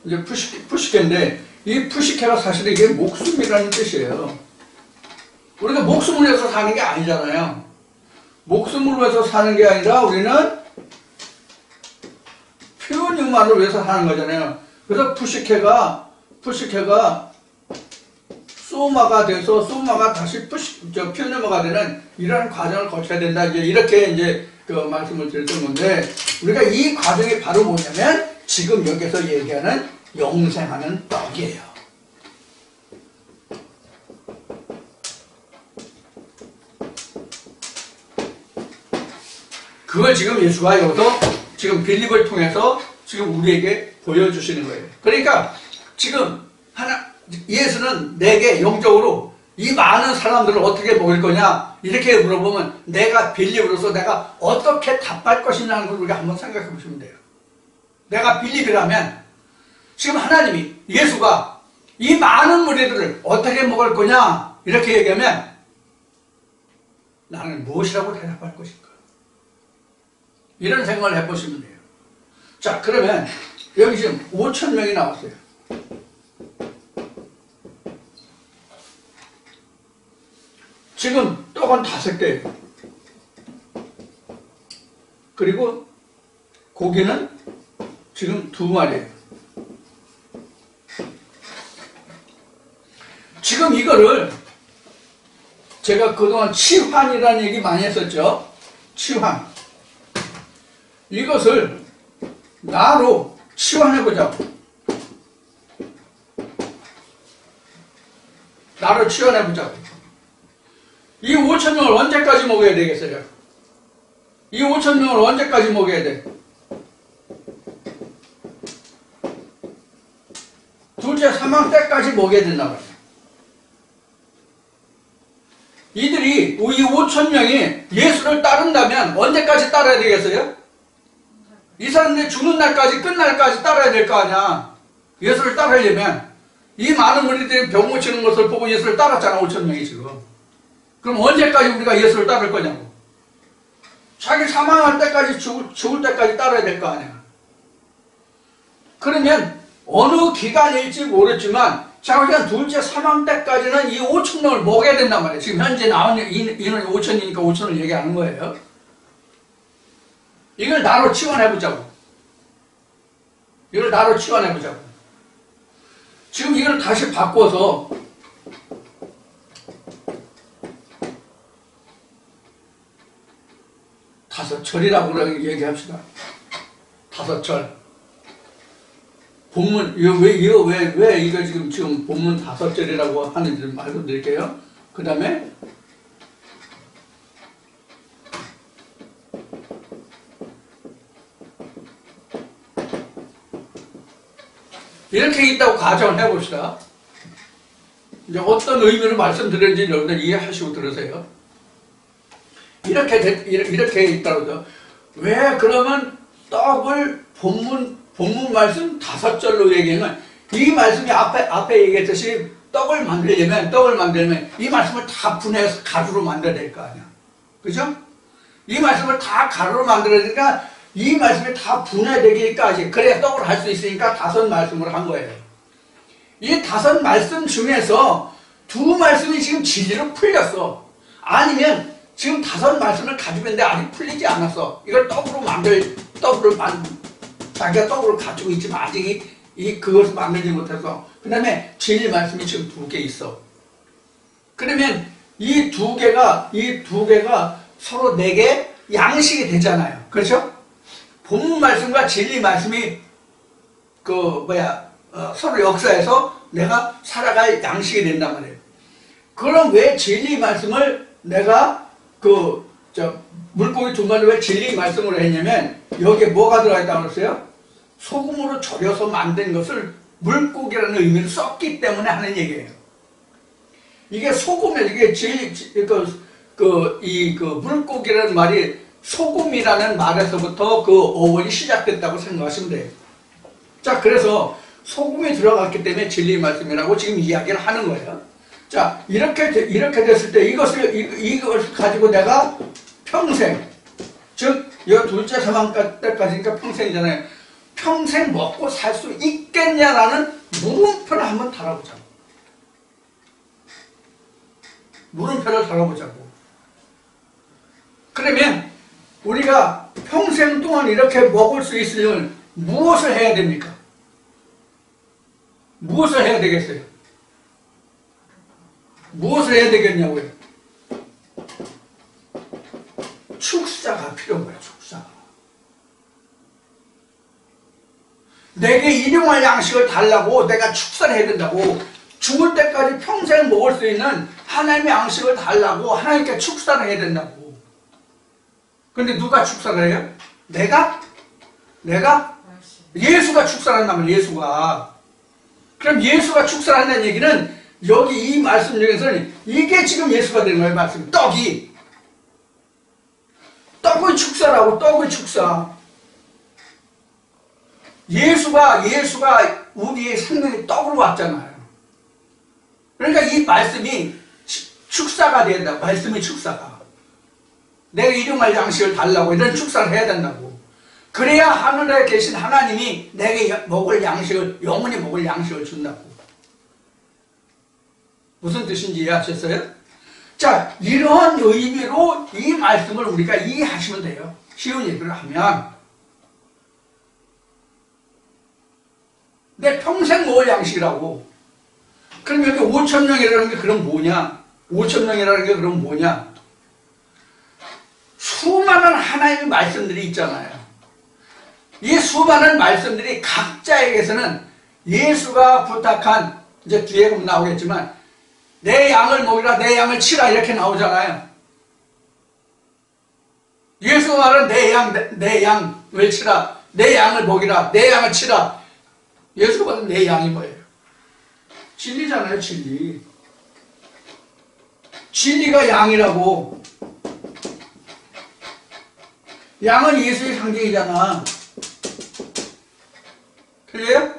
이제 푸시케인데 이 푸시케가 사실 이게 목숨이라는 뜻이에요. 우리가 목숨을 위해서 사는 게 아니잖아요. 목숨을 위해서 사는 게 아니라 우리는 표현유만을 위해서 사는 거잖아요. 그래서 푸시케가 소마가 돼서 소마가 다시 표현유마가 되는 이런 과정을 거쳐야 된다. 이렇게 그 말씀을 드렸던 건데 우리가 이 과정이 바로 뭐냐면 지금 여기서 얘기하는 영생하는 떡이에요. 그걸 지금 예수가 여기서 지금 빌립을 통해서 지금 우리에게 보여주시는 거예요. 그러니까 지금 예수는 내게 영적으로 이 많은 사람들을 어떻게 먹일 거냐 이렇게 물어보면 내가 빌립으로서 내가 어떻게 답할 것이냐는 걸 우리가 한번 생각해 보시면 돼요. 내가 빌립이라면 지금 하나님이 예수가 이 많은 무리들을 어떻게 먹을 거냐 이렇게 얘기하면 나는 무엇이라고 대답할 것인가 이런 생각을 해보시면 돼요. 자, 그러면 여기 지금 5천 명이 나왔어요. 지금 떡은 5개예요. 그리고 고기는 지금 2마리예요. 지금 이거를 제가 그동안 치환이라는 얘기 많이 했었죠. 치환. 이것을 나로 치환해보자고. 나로 치환해보자고. 이 5천 명을 언제까지 먹여야 되겠어요? 이 5천 명을 언제까지 먹여야 돼? 둘째 사망 때까지 먹여야 된단 말이에요. 이들이 이 5천 명이 예수를 따른다면 언제까지 따라야 되겠어요? 이 사람들이 죽는 날까지 끝날까지 따라야 될 거 아니야. 예수를 따르려면 이 많은 무리들이 병 고치는 것을 보고 예수를 따랐잖아. 5천 명이 지금. 그럼 언제까지 우리가 예수를 따를 거냐고. 자기 사망할 때까지 죽을 때까지 따라야 될 거 아니야. 그러면 어느 기간일지 모르지만 자, 그러니까 둘째 사망 때까지는 이 5,000명을 먹여야 된단 말이에요. 지금 현재 나온 인원이 5,000이니까 5,000을 얘기하는 거예요. 이걸 나로 치환해보자고. 이걸 나로 치환해보자고. 지금 이걸 다시 바꿔서 다섯 철이라고 얘기합시다. 다섯 철. 본문, 왜 이거 지금 본문 다섯 절이라고 하는지 말씀드릴게요. 그 다음에, 이렇게 있다고 가정을 해봅시다. 이제 어떤 의미로 말씀드렸는지 여러분들 이해하시고 들으세요. 이렇게 있다고. 왜 그러면 떡을 본문 말씀 다섯 절로 얘기하면 이 말씀이 앞에 얘기했듯이 떡을 만들려면 이 말씀을 다 분해해서 가루로 만들어야 될 거 아니야. 그죠? 이 말씀을 다 가루로 만들어야 되니까 이 말씀이 다 분해되기까지 그래야 떡을 할 수 있으니까 다섯 말씀을 한 거예요. 이 다섯 말씀 중에서 두 말씀이 지금 진리로 풀렸어. 아니면 지금 다섯 말씀을 가지고 있는데 아직 풀리지 않았어. 이걸 자기가 떡으로 가지고 있지만 아직 그것을 만들지 못해서. 그 다음에 진리 말씀이 지금 두 개 있어. 그러면 이 두 개가 서로 내게 양식이 되잖아요. 그렇죠? 본문 말씀과 진리 말씀이 서로 역사에서 내가 살아갈 양식이 된단 말이에요. 그럼 왜 진리 말씀을 내가 물고기 두 마리 왜 진리 말씀으로 했냐면 여기에 뭐가 들어가 있다고 그랬어요? 소금으로 절여서 만든 것을 물고기라는 의미로 썼기 때문에 하는 얘기예요. 이게 소금에 물고기라는 말이 소금이라는 말에서부터 그 어원이 시작됐다고 생각하시면 돼요. 자, 그래서 소금이 들어갔기 때문에 진리 말씀이라고 지금 이야기를 하는 거예요. 자, 이렇게 됐을 때 이것을 가지고 내가 평생, 즉, 이 둘째 사망 때까지니까 평생이잖아요. 평생 먹고 살 수 있겠냐라는 물음표를 한번 달아보자고. 물음표를 달아보자고. 그러면 우리가 평생 동안 이렇게 먹을 수 있으려면 무엇을 해야 됩니까? 무엇을 해야 되겠어요? 무엇을 해야 되겠냐고요? 축사가 필요한 거예요. 축사가. 내게 일용할 양식을 달라고 내가 축사를 해야 된다고. 죽을 때까지 평생 먹을 수 있는 하나님의 양식을 달라고 하나님께 축사를 해야 된다고. 근데 누가 축사를 해요? 내가? 예수가 축사를 한다면 예수가. 그럼 예수가 축사를 한다는 얘기는 여기 이 말씀 중에서는 이게 지금 예수가 되는 거예요. 말씀. 떡이. 떡의 축사라고. 떡의 축사. 예수가 우리의 생명의 떡으로 왔잖아요. 그러니까 이 말씀이 축사가 된다. 말씀의 축사가. 내가 일용할 양식을 달라고 이런 축사를 해야 된다고. 그래야 하늘에 계신 하나님이 내게 먹을 양식을, 영원히 먹을 양식을 준다고. 무슨 뜻인지 이해하셨어요? 자, 이러한 의미로 이 말씀을 우리가 이해하시면 돼요. 쉬운 얘기를 하면. 내 평생 먹을 양식이라고. 그럼 여기 5,000명이라는 게 그럼 뭐냐? 5,000명이라는 게 그럼 뭐냐? 수많은 하나님의 말씀들이 있잖아요. 이 수많은 말씀들이 각자에게서는 예수가 부탁한, 이제 뒤에 보면 나오겠지만, 내 양을 먹이라, 내 양을 치라, 이렇게 나오잖아요. 예수가 말은 내 양을 치라, 내 양을 먹이라, 내 양을 치라. 예수가 말은 내 양이 뭐예요? 진리잖아요, 진리. 진리가 양이라고. 양은 예수의 상징이잖아. 그래요?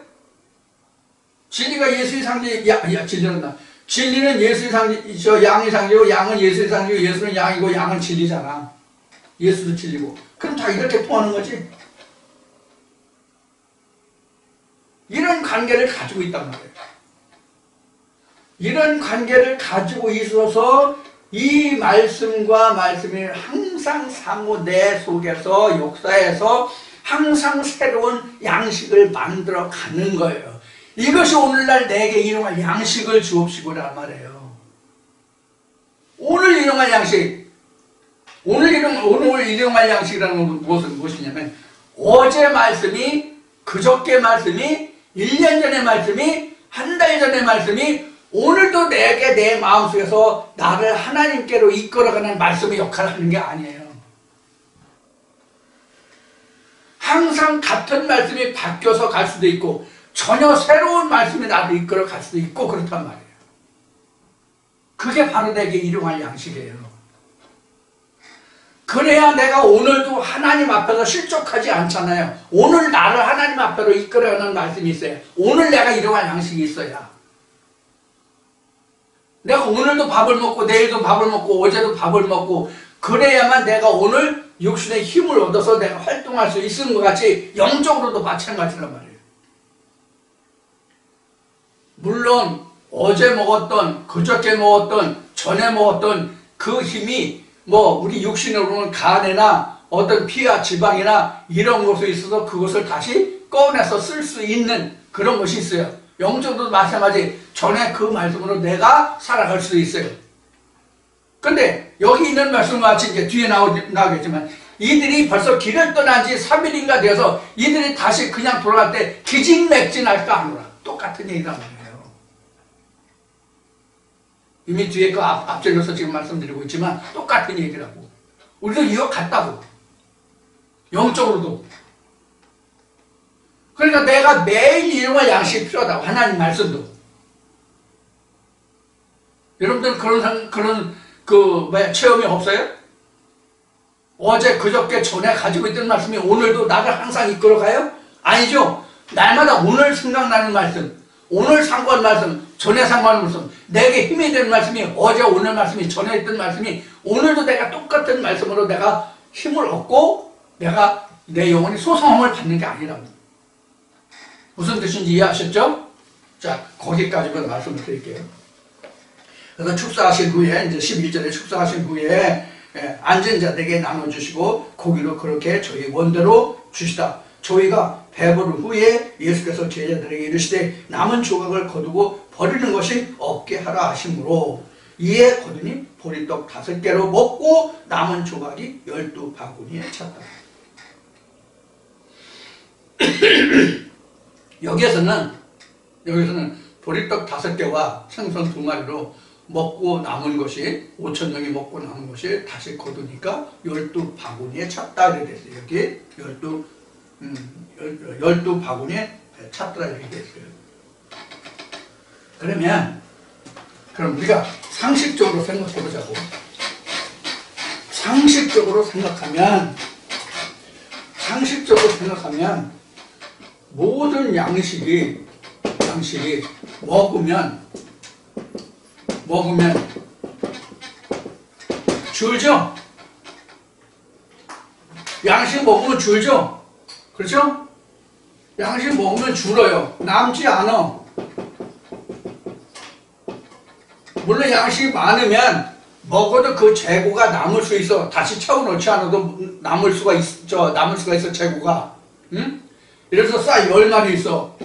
진리가 예수의 상징, 진리란다. 진리는 예수의 상징, 양의 상징이고, 양은 예수의 상징이고, 예수는 양이고, 양은 진리잖아. 예수도 진리고. 그럼 다 이렇게 통하는 거지? 이런 관계를 가지고 있단 말이에요. 이런 관계를 가지고 있어서 이 말씀과 말씀이 항상 상호 내 속에서 역사에서 항상 새로운 양식을 만들어 가는 거예요. 이것이 오늘날 내게 일용할 양식을 주옵시고란 말이에요. 오늘 일용할 양식, 오늘 일용할 양식이라는 것은 무엇이냐면 어제 말씀이, 그저께 말씀이, 1년 전의 말씀이, 한 달 전의 말씀이 오늘도 내게 내 마음속에서 나를 하나님께로 이끌어가는 말씀의 역할을 하는 게 아니에요. 항상 같은 말씀이 바뀌어서 갈 수도 있고 전혀 새로운 말씀이 나를 이끌어 갈 수도 있고 그렇단 말이에요. 그게 바로 내게 일용할 양식이에요. 그래야 내가 오늘도 하나님 앞에서 실족하지 않잖아요. 오늘 나를 하나님 앞으로 이끌어가는 말씀이 있어요. 오늘 내가 일용할 양식이 있어야. 내가 오늘도 밥을 먹고 내일도 밥을 먹고 어제도 밥을 먹고 그래야만 내가 오늘 육신의 힘을 얻어서 내가 활동할 수 있는 것 같이 영적으로도 마찬가지란 말이에요. 물론 어제 먹었던, 그저께 먹었던, 전에 먹었던 그 힘이 뭐 우리 육신으로는 간에나 어떤 피와 지방이나 이런 것에 있어서 그것을 다시 꺼내서 쓸 수 있는 그런 것이 있어요. 영적으로도 마찬가지. 전에 그 말씀으로 내가 살아갈 수도 있어요. 근데 여기 있는 말씀과 같이 이제 뒤에 나오겠지만 이들이 벌써 길을 떠난 지 3일인가 되어서 이들이 다시 그냥 돌아갈 때 기진맥진할까 하노라. 똑같은 얘기란 말이에요. 이미 뒤에 그 앞절에서 지금 말씀드리고 있지만 똑같은 얘기라고. 우리도 이거 같다고. 영적으로도. 그러니까 내가 매일 일용할 양식이 필요하다고. 하나님 말씀도. 여러분들 그런 체험이 없어요? 어제 그저께 전에 가지고 있던 말씀이 오늘도 나를 항상 이끌어가요? 아니죠. 날마다 오늘 생각나는 말씀, 오늘 상고한 말씀, 전에 상고한 말씀, 내게 힘이 되는 말씀이 어제 오늘 말씀이 전에 있던 말씀이 오늘도 내가 똑같은 말씀으로 내가 힘을 얻고 내가 내 영혼이 소성함을 받는 게 아니라고. 무슨 뜻인지 이해하셨죠? 자, 거기까지만 말씀을 드릴게요. 그래서 축사하신 후에, 이제 11절에 축사하신 후에, 앉은 자들에게 나눠주시고, 고기로 그렇게 저희 원대로 주시다. 저희가 배부른 후에 예수께서 제자들에게 이르시되, 남은 조각을 거두고 버리는 것이 없게 하라 하심으로, 이에 거두니 보리떡 5개로 먹고, 남은 조각이 12바구니에 찼다. 여기에서는 보리떡 5개와 생선 2마리로 먹고 남은 것이 5,000명이 먹고 남은 것이 다시 거두니까 12바구니에 찼다 이렇게 됐어요. 여기 12바구니에 찼더라 이렇게 됐어요. 그럼 우리가 상식적으로 생각해 보자고. 상식적으로 생각하면 모든 양식이 먹으면 줄죠? 양식 먹으면 줄죠? 그렇죠? 양식 먹으면 줄어요. 남지 않아. 물론 양식이 많으면 먹어도 그 재고가 남을 수 있어. 다시 채워넣지 않아도 남을 수가 있어, 재고가. 응? 이래서 쌀 10마리 있어.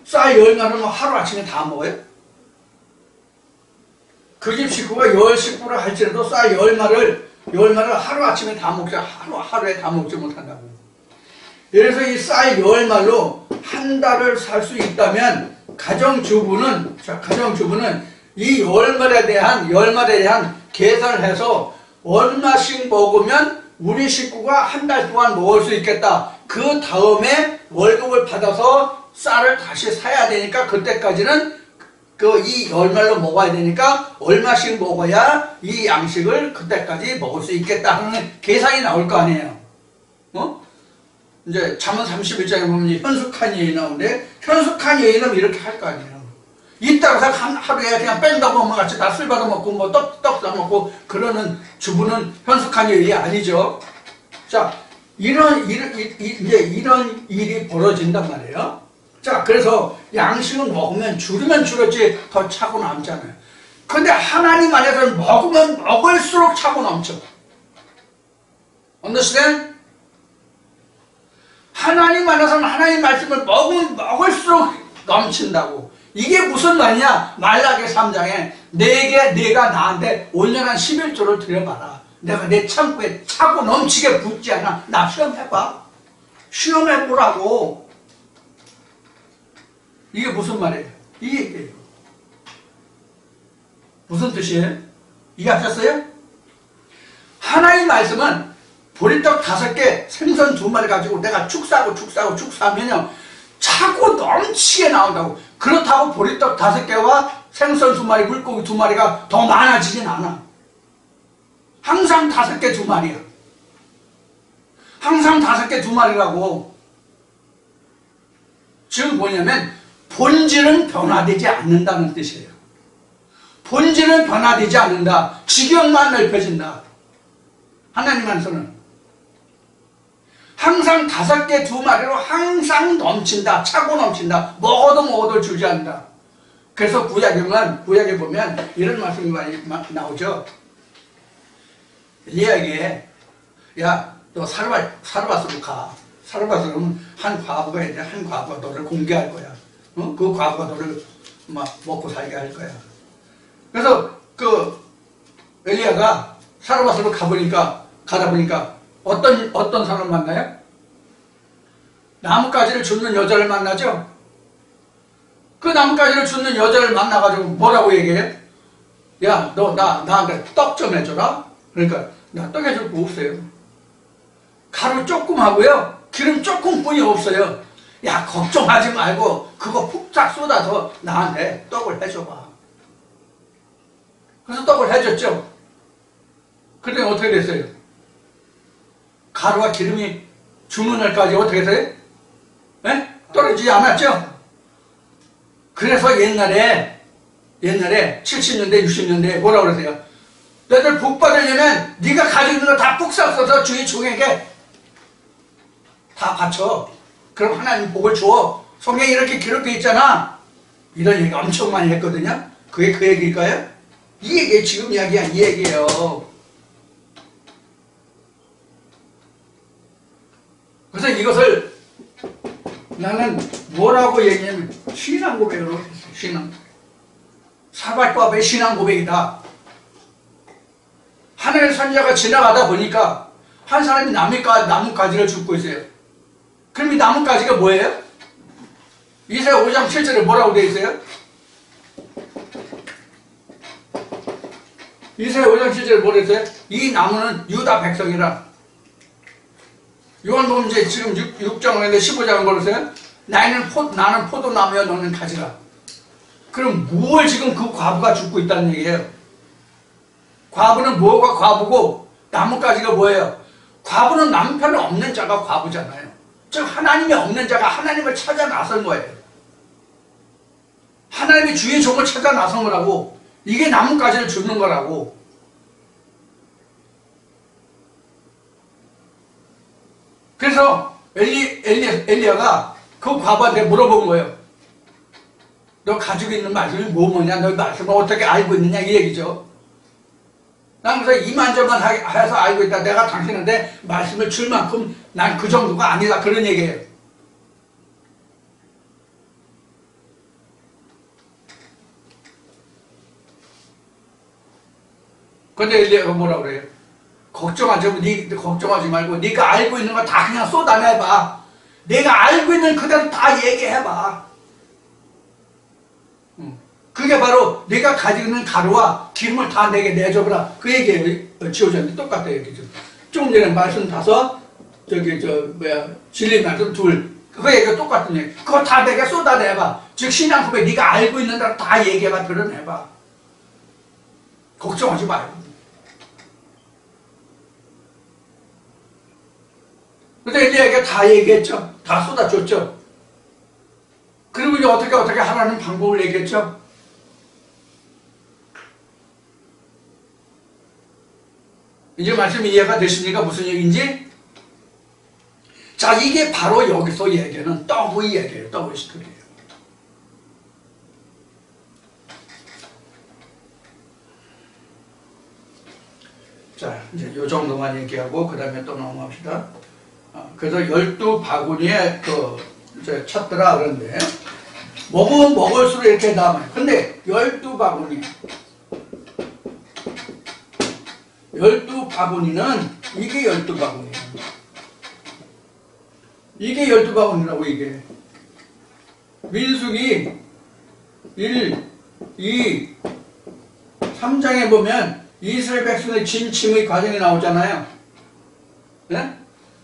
쌀 10마리면 하루아침에 다 먹어요? 그 집 식구가 10식구를 할지라도 쌀 10마리를 하루아침에 다 하루에 다 먹지 못한다고. 그래서 이 쌀 10마리로 한 달을 살 수 있다면, 가정주부는 이 10마리에 대한 계산을 해서 얼마씩 먹으면 우리 식구가 한 달 동안 먹을 수 있겠다. 그 다음에 월급을 받아서 쌀을 다시 사야 되니까 그때까지는 이 10마리로 먹어야 되니까 얼마씩 먹어야 이 양식을 그때까지 먹을 수 있겠다 하는 계산이 나올 거 아니에요. 이제 잠언 31장에 보면 현숙한 여인이 나오는데, 현숙한 여인은 이렇게 할 거 아니에요. 이따가서 하루에 그냥 뺑다 먹으면 같이 다 술 받아 먹고 뭐 떡 다 먹고 그러는 주부는 현숙한 여인이 아니죠. 자, 이런 일이 벌어진단 말이에요. 자, 그래서 양식은 먹으면 줄이면 줄었지 더 차고 남잖아요. 근데 하나님 안에서는 먹으면 먹을수록 차고 넘쳐. understand? 하나님 안에서는 하나님 말씀을 먹으면 먹을수록 넘친다고. 이게 무슨 말이냐? 말라기 3장에 내가 나한테 온전한 11조를 드려봐라. 내가 내 창고에 차고 넘치게 붓지 않아. 나 시험해봐. 시험해보라고. 이게 무슨 말이에요? 이 얘기예요. 무슨 뜻이에요? 이해하셨어요? 하나님 말씀은 보리떡 5개, 생선 2마리 가지고 내가 축사하면요 차고 넘치게 나온다고. 그렇다고 보리떡 5개와 생선 2마리, 물고기 2마리가 더 많아지진 않아. 항상 5개 2마리야. 항상 5개 2마리라고. 즉 뭐냐면 본질은 변화되지 않는다는 뜻이에요. 본질은 변화되지 않는다. 지경만 넓혀진다. 하나님 안에서는 항상 5개 2마리로 항상 넘친다. 차고 넘친다. 먹어도 줄지 않는다. 그래서 구약에 보면 이런 말씀이 많이 나오죠. 엘리야에게 야, 너 사르밧으로 가. 사르밧으로 한 과부가 있는데 한 과부가 너를 공개할 거야. 그 과부가 너를 막 먹고 살게 할 거야. 그래서 그 엘리야가 사르밧으로 가다 보니까 어떤 사람을 만나요? 나뭇가지를 줍는 여자를 만나죠? 그 나뭇가지를 줍는 여자를 만나가지고 뭐라고 얘기해? 야, 너 나한테 떡 좀 해줘라? 그러니까 나 떡 해줄 거 없어요. 가루 조금 하고요. 기름 조금뿐이 없어요. 야, 걱정하지 말고 그거 푹 쏟아서 나한테 떡을 해줘봐. 그래서 떡을 해줬죠. 그때 어떻게 됐어요? 가루와 기름이 주는 날까지 어떻게 됐어요? 네? 떨어지지 않았죠? 그래서 옛날에 70년대 60년대에 뭐라고 그러세요? 너희들 복 받으려면 네가 가지고 있는 거 다 푹 싹써서 주위 종에게 다 바쳐. 그럼 하나님 복을 줘. 성경에 이렇게 기록되어 있잖아. 이런 얘기 엄청 많이 했거든요. 그게 그 얘기일까요? 이 얘기 지금 이야기야. 이 얘기예요. 그래서 이것을 나는 뭐라고 얘기하면 신앙 고백으로 했어요. 신앙. 사발과의 신앙 고백이다. 하늘의 선지자가 지나가다 보니까 한 사람이 나뭇가지를 줍고 있어요. 그럼 이 나뭇가지가 뭐예요? 이사야 5장 7절에 뭐라고 되어 있어요? 이사야 5장 7절에 뭐라고 되어 있어요? 이 나무는 유다 백성이라. 요한복음 이제 지금 6장인데 15장은 뭐라고요? 나는 포도나무여 너는 가지라. 그럼 뭘 지금 그 과부가 줍고 있다는 얘기예요? 과부는 뭐가 과부고 나뭇가지가 뭐예요? 과부는 남편 없는 자가 과부잖아요. 즉 하나님이 없는 자가 하나님을 찾아 나선 거예요. 하나님이 주의 종을 찾아 나선 거라고. 이게 나뭇가지를 줍는 거라고. 그래서 엘리야가 그 과부한테 물어본 거예요. 너 가지고 있는 말씀이 뭐냐? 너 말씀을 어떻게 알고 있느냐? 이 얘기죠. 난 그래서 이만저만 해서 알고 있다. 내가 당신한테 말씀을 줄 만큼 난 그 정도가 아니다. 그런 얘기예요. 근데 엘리야가 뭐라고 그래요? 걱정하지 말고 네가 알고 있는 거 다 그냥 쏟아내봐. 내가 알고 있는 그대로 다 얘기해봐. 그게 바로 네가 가지고 있는 가루와 기름을 다 내게 내줘보라. 그 얘기예요. 지호자한테 똑같아요. 얘기죠. 조금 전에 말씀 5, 진리 말씀 2. 그 얘기가 똑같은 얘기. 그거 다 내게 쏟아내봐. 즉 신앙 고백 네가 알고 있는 대로 다 얘기해봐. 드러내봐. 걱정하지 말고. 근데 엘리야가 다 얘기했죠. 다 쏟아줬죠. 그리고 이제 어떻게 하라는 방법을 얘기했죠. 이제 말씀 이해가 되십니까? 무슨 얘기인지? 자, 이게 바로 여기서 얘기하는 떡의 얘기예요. 떡의 스토리예요. 자, 이제 요 정도만 얘기하고 그 다음에 또 넘어갑시다. 그래서 12바구니에 이제 찾더라 그러는데 먹으면 먹을수록 이렇게 남아요. 근데 12바구니 12바구니는 이게 12바구니예요. 이게 12바구니라고 이게. 민수기 1, 2, 3장에 보면 이스라엘 백성의 진침의 과정이 나오잖아요. 네?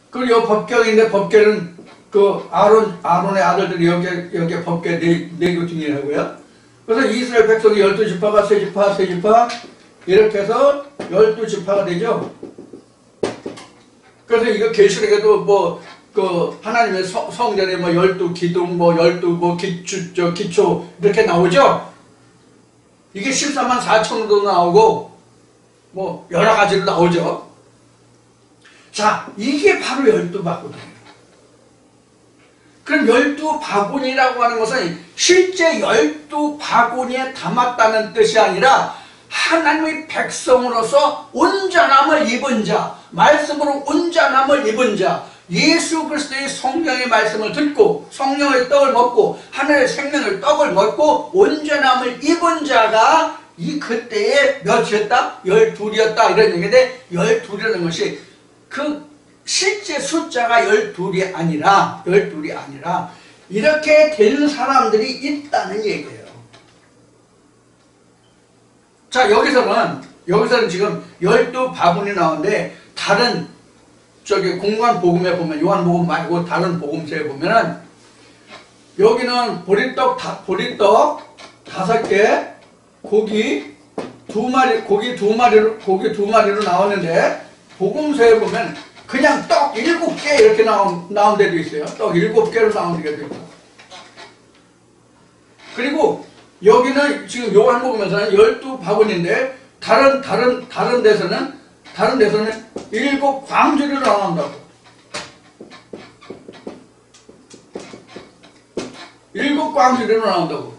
그리고 이 법궤인데 법궤는 그 아론의 아들들이 여기에 법궤 네 교중이라고요. 그래서 이스라엘 백성이 12지파가 세 지파 이렇게 해서 12지파가 되죠. 그래서 이거 계시록에도 그 하나님의 성전에 12기둥 12기초 이렇게 나오죠. 이게 14만 4천으로 나오고 여러 가지로 나오죠. 자, 이게 바로 12바구니예요. 그럼 12바구니라고 하는 것은 실제 12바구니에 담았다는 뜻이 아니라 하나님의 백성으로서 온전함을 입은 자, 말씀으로 온전함을 입은 자, 예수 그리스도의 성령의 말씀을 듣고 성령의 떡을 먹고 하늘의 생명의 떡을 먹고 온전함을 입은 자가 이 그때에 몇이었다? 12이었다 이런 얘기인데 12이라는 것이 그 실제 숫자가 12이 아니라 이렇게 된 사람들이 있다는 얘기예요. 자, 여기서는 지금 12바구니 나오는데 다른 공관 복음에 보면 요한복음 말고 다른 복음서에 보면은 여기는 보리떡 5개, 고기 두 마리로 나오는데 복음서에 보면 그냥 떡 7개 이렇게 나온 데도 있어요. 떡 7개로 나온 데도 있고. 그리고 여기는 지금 요한복음에서는 12바구니인데 다른 데서는 7광주리로 나온다고. 7광주리로 나온다고.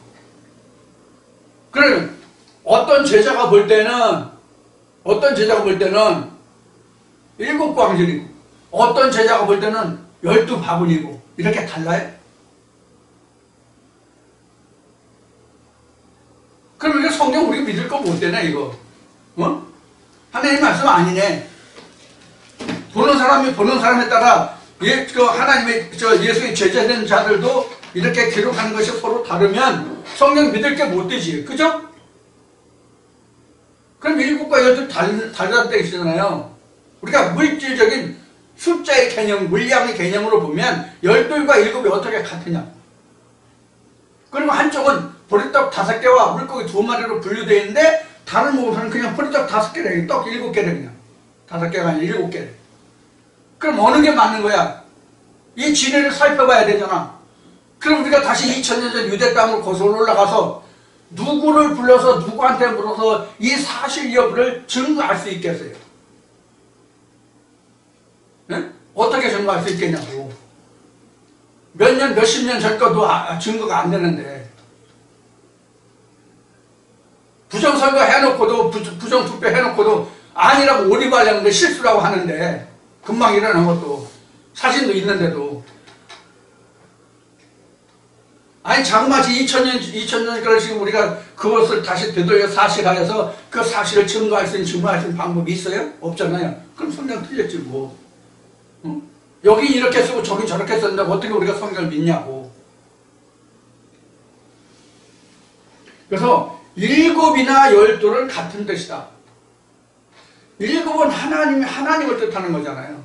그러면 어떤 제자가 볼 때는 7광주리고 어떤 제자가 볼 때는 12바구니고 이렇게 달라요? 그럼 이거 성경 우리 믿을 거 못 되네 이거. 하나님 말씀 아니네. 보는 사람에 따라 하나님의 예수의 제자된 자들도 이렇게 기록하는 것이 서로 다르면 성경 믿을 게 못 되지. 그죠? 그럼 7과 12 다르다는 뜻이잖아요. 우리가 물질적인 숫자의 개념, 물량의 개념으로 보면 12과 7이 어떻게 같으냐. 그리고 한쪽은 보리떡 5개와 물고기 2마리로 분류되어 있는데 다른 모습은 그냥 보리떡 5개래. 떡 7개래 그냥. 5개가 아니라 7개래. 그럼 어느 게 맞는 거야? 이 진리를 살펴봐야 되잖아. 그럼 우리가 다시 2000년 전 유대 땅으로 거슬러 올라가서 누구를 불러서 누구한테 물어서 이 사실 여부를 증거할 수 있겠어요? 네? 어떻게 증거할 수 있겠냐고. 몇십 년 전 것도 증거가 안 되는데. 부정선거 해놓고도 부정투표 해놓고도 아니라고 오리발렸는데 실수라고 하는데 금방 일어난 것도 사진도 있는데도 아니 장마치 2000년 지금 우리가 그것을 다시 되돌려 사실화해서 그 사실을 증거할 수 있는 방법이 있어요? 없잖아요. 그럼 성경 틀렸지 뭐. 응? 여기 이렇게 쓰고 저기 저렇게 썼는데 어떻게 우리가 성경을 믿냐고. 그래서 7이나 12는 같은 뜻이다. 7은 하나님을 뜻하는 거잖아요.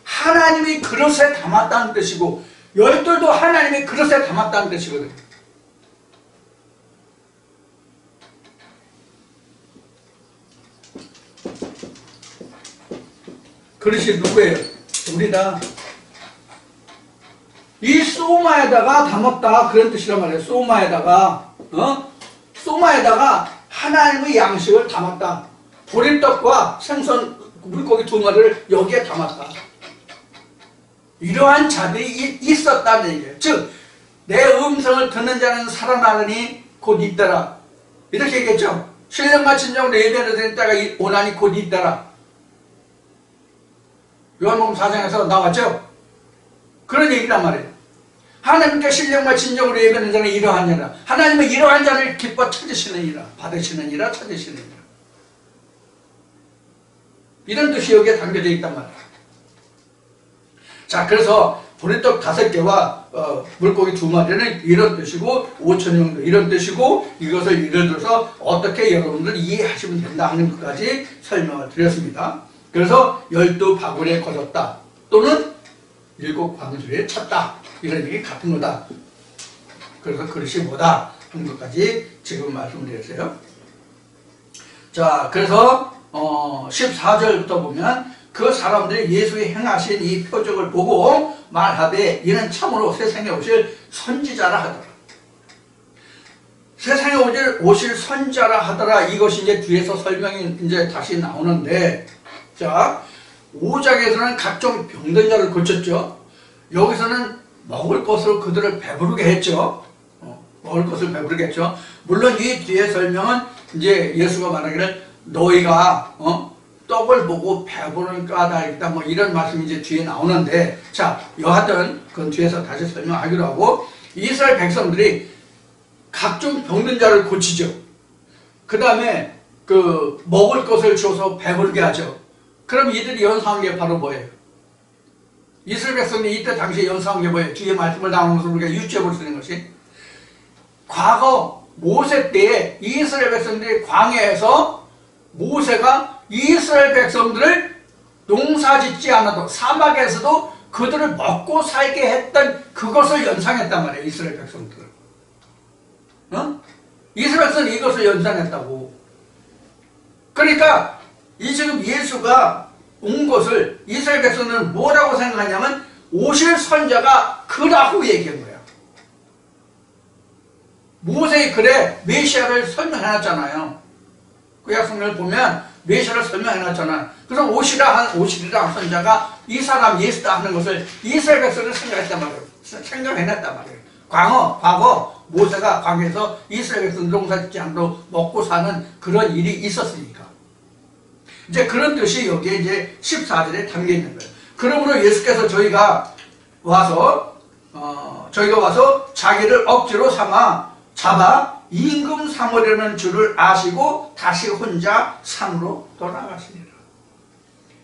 하나님이 그릇에 담았다는 뜻이고 12도 하나님이 그릇에 담았다는 뜻이거든요. 그릇이 누구예요? 우리다. 이 소마에다가 담았다 그런 뜻이란 말이에요. 소마에다가 하나님의 양식을 담았다. 보리떡과 생선 물고기 2마리를 여기에 담았다. 이러한 자들이 있었다는 얘기예요. 즉, 내 음성을 듣는 자는 살아나느니 곧 있더라. 이렇게 얘기했죠. 신령과 진정으로 예배를 드릴 때가 오나니 곧 있더라. 요한복음 4장에서 나왔죠. 그런 얘기란 말이에요. 하나님께 신령과 진정으로 예배하는 자는 이러하니라. 하나님은 이러한 자를 기뻐 찾으시느니라. 받으시느니라, 찾으시느니라. 이런 뜻이 여기에 담겨져 있단 말이에요. 자, 그래서 보리떡 5개와 물고기 2마리는 이런 뜻이고 5,000명도 이런 뜻이고, 이것을 예를 들어서 어떻게 여러분들 이해하시면 된다 하는 것까지 설명을 드렸습니다. 그래서 12바구니에 걸었다 또는 7 광주에 찼다, 이런 얘기 같은 거다. 그래서 그릇이 뭐다 하는 것까지 지금 말씀드렸어요. 자, 그래서 14절부터 보면 그 사람들이 예수의 행하신 이 표적을 보고 말하되 이는 참으로 세상에 오실 선지자라 하더라. 세상에 오실 선지자라 하더라. 이것이 이제 뒤에서 설명이 이제 다시 나오는데, 자, 5장에서는 각종 병든 자를 고쳤죠. 여기서는 먹을 것으로 그들을 배부르게 했죠. 먹을 것을 배부르게 했죠. 물론 이 뒤에 설명은 이제 예수가 말하기를 너희가 떡을 보고 배부른 까닭이다, 뭐 이런 말씀이 이제 뒤에 나오는데, 자, 여하튼 그건 뒤에서 다시 설명하기로 하고, 이스라엘 백성들이 각종 병든 자를 고치죠. 그 다음에 그 먹을 것을 줘서 배부르게 하죠. 그럼 이들이 연상한 게 바로 뭐예요? 이스라엘 백성들이 이때 당시에 연상한 게 뭐예요? 뒤에 말씀을 나오는 것을 우리가 유추해 볼 수 있는 것이, 과거 모세 때에 이스라엘 백성들이 광야에서 모세가 이스라엘 백성들을 농사 짓지 않아도 사막에서도 그들을 먹고 살게 했던 그것을 연상했단 말이에요. 이스라엘 백성들은. 이스라엘 백성은 이것을 연상했다고. 그러니까 이 지금 예수가 온 것을 이스라엘 백성들은 뭐라고 생각하냐면 오실 선자가 그라고 얘기한 거야. 모세의 글에 메시아를 설명해놨잖아요. 구약성경을 보면 메시아를 설명해놨잖아요. 그래서 오시리라 선자가 이 사람 예수다 하는 것을 이스라엘 백성을 생각했단 말이에요. 생각해냈단 말이에요. 과거 모세가 광야에서 이스라엘 백성 농사 짓지 않고 먹고 사는 그런 일이 있었으니까. 이제 그런 뜻이 여기에 이제 14절에 담겨 있는 거예요. 그러므로 예수께서 저희가 와서 자기를 억지로 잡아 임금 삼으려는 줄을 아시고 다시 혼자 산으로 돌아가시니라.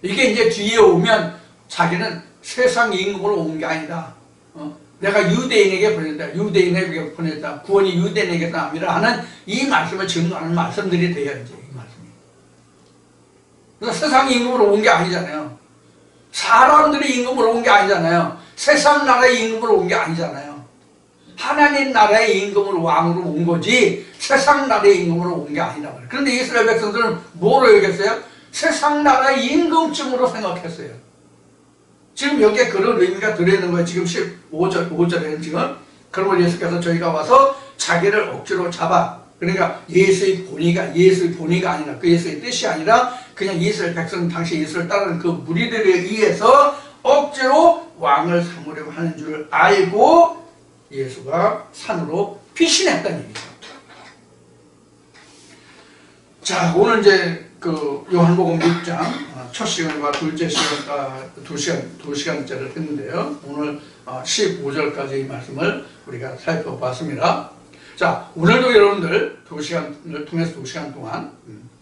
이게 이제 뒤에 오면 자기는 세상 임금으로 온 게 아니다. 내가 유대인에게 보냈다. 유대인에게 보냈다. 구원이 유대인에게서 남이라 하는 이 말씀을 증거하는 말씀들이 돼야 이제 이 말씀이. 그래서 세상 임금으로 온 게 아니잖아요. 사람들이 임금으로 온 게 아니잖아요. 세상 나라의 임금으로 온 게 아니잖아요. 하나님 나라의 임금으로 왕으로 온 거지 세상 나라의 임금으로 온 게 아니다 말이에요. 그런데 이스라엘 백성들은 뭐로 여겼어요? 세상 나라의 임금쯤으로 생각했어요. 지금 여기에 그런 의미가 들어있는 거예요. 지금 5절에는 지금 그러므로 예수께서 저희가 와서 자기를 억지로 잡아, 그러니까 예수의 본의가 아니라 그 예수의 뜻이 아니라 그냥 이스라엘 백성 당시 예수를 따르는 그 무리들에 의해서 억지로 왕을 삼으려고 하는 줄 알고 예수가 산으로 피신했다는 얘기죠. 자, 오늘 이제 그 요한복음 6장 첫 시간과 둘째 시간과 2시간짜리를 했는데요. 오늘 15절까지의 말씀을 우리가 살펴봤습니다. 자, 오늘도 여러분들 2시간을 통해서 2시간 동안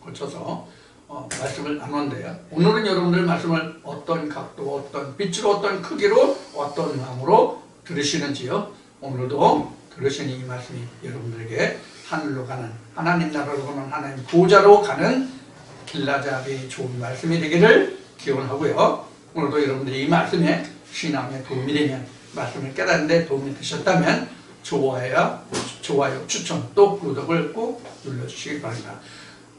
거쳐서 말씀을 나눴는데요. 오늘은 여러분들 말씀을 어떤 각도, 어떤 빛으로, 어떤 크기로, 어떤 마음으로 들으시는지요. 오늘도 들으시는 이 말씀이 여러분들에게 하늘로 가는, 하나님 나라로 가는, 하나님 보좌로 가는 길라잡이 좋은 말씀이 되기를 기원하고요. 오늘도 여러분들이 이 말씀에 신앙에 도움이 되면, 말씀을 깨닫는데 도움이 되셨다면 좋아요, 추천, 또 구독을 꼭 눌러주시기 바랍니다.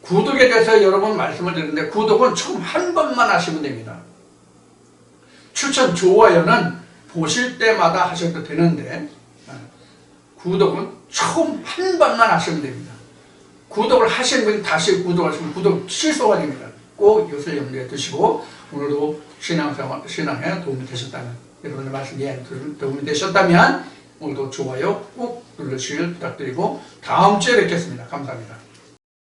구독에 대해서 여러 번 말씀을 드렸는데 구독은 총 한 번만 하시면 됩니다. 추천, 좋아요는 보실 때마다 하셔도 되는데 구독은 총 한 번만 하시면 됩니다. 구독을 하신 분이 다시 구독하시면 구독 취소가 됩니다. 꼭 이것을 염두에 두시고 오늘도 신앙에 도움이 되셨다면 여러분의 말씀이 도움이 되셨다면 오늘도 좋아요 꼭 눌러주시길 부탁드리고 다음 주에 뵙겠습니다. 감사합니다.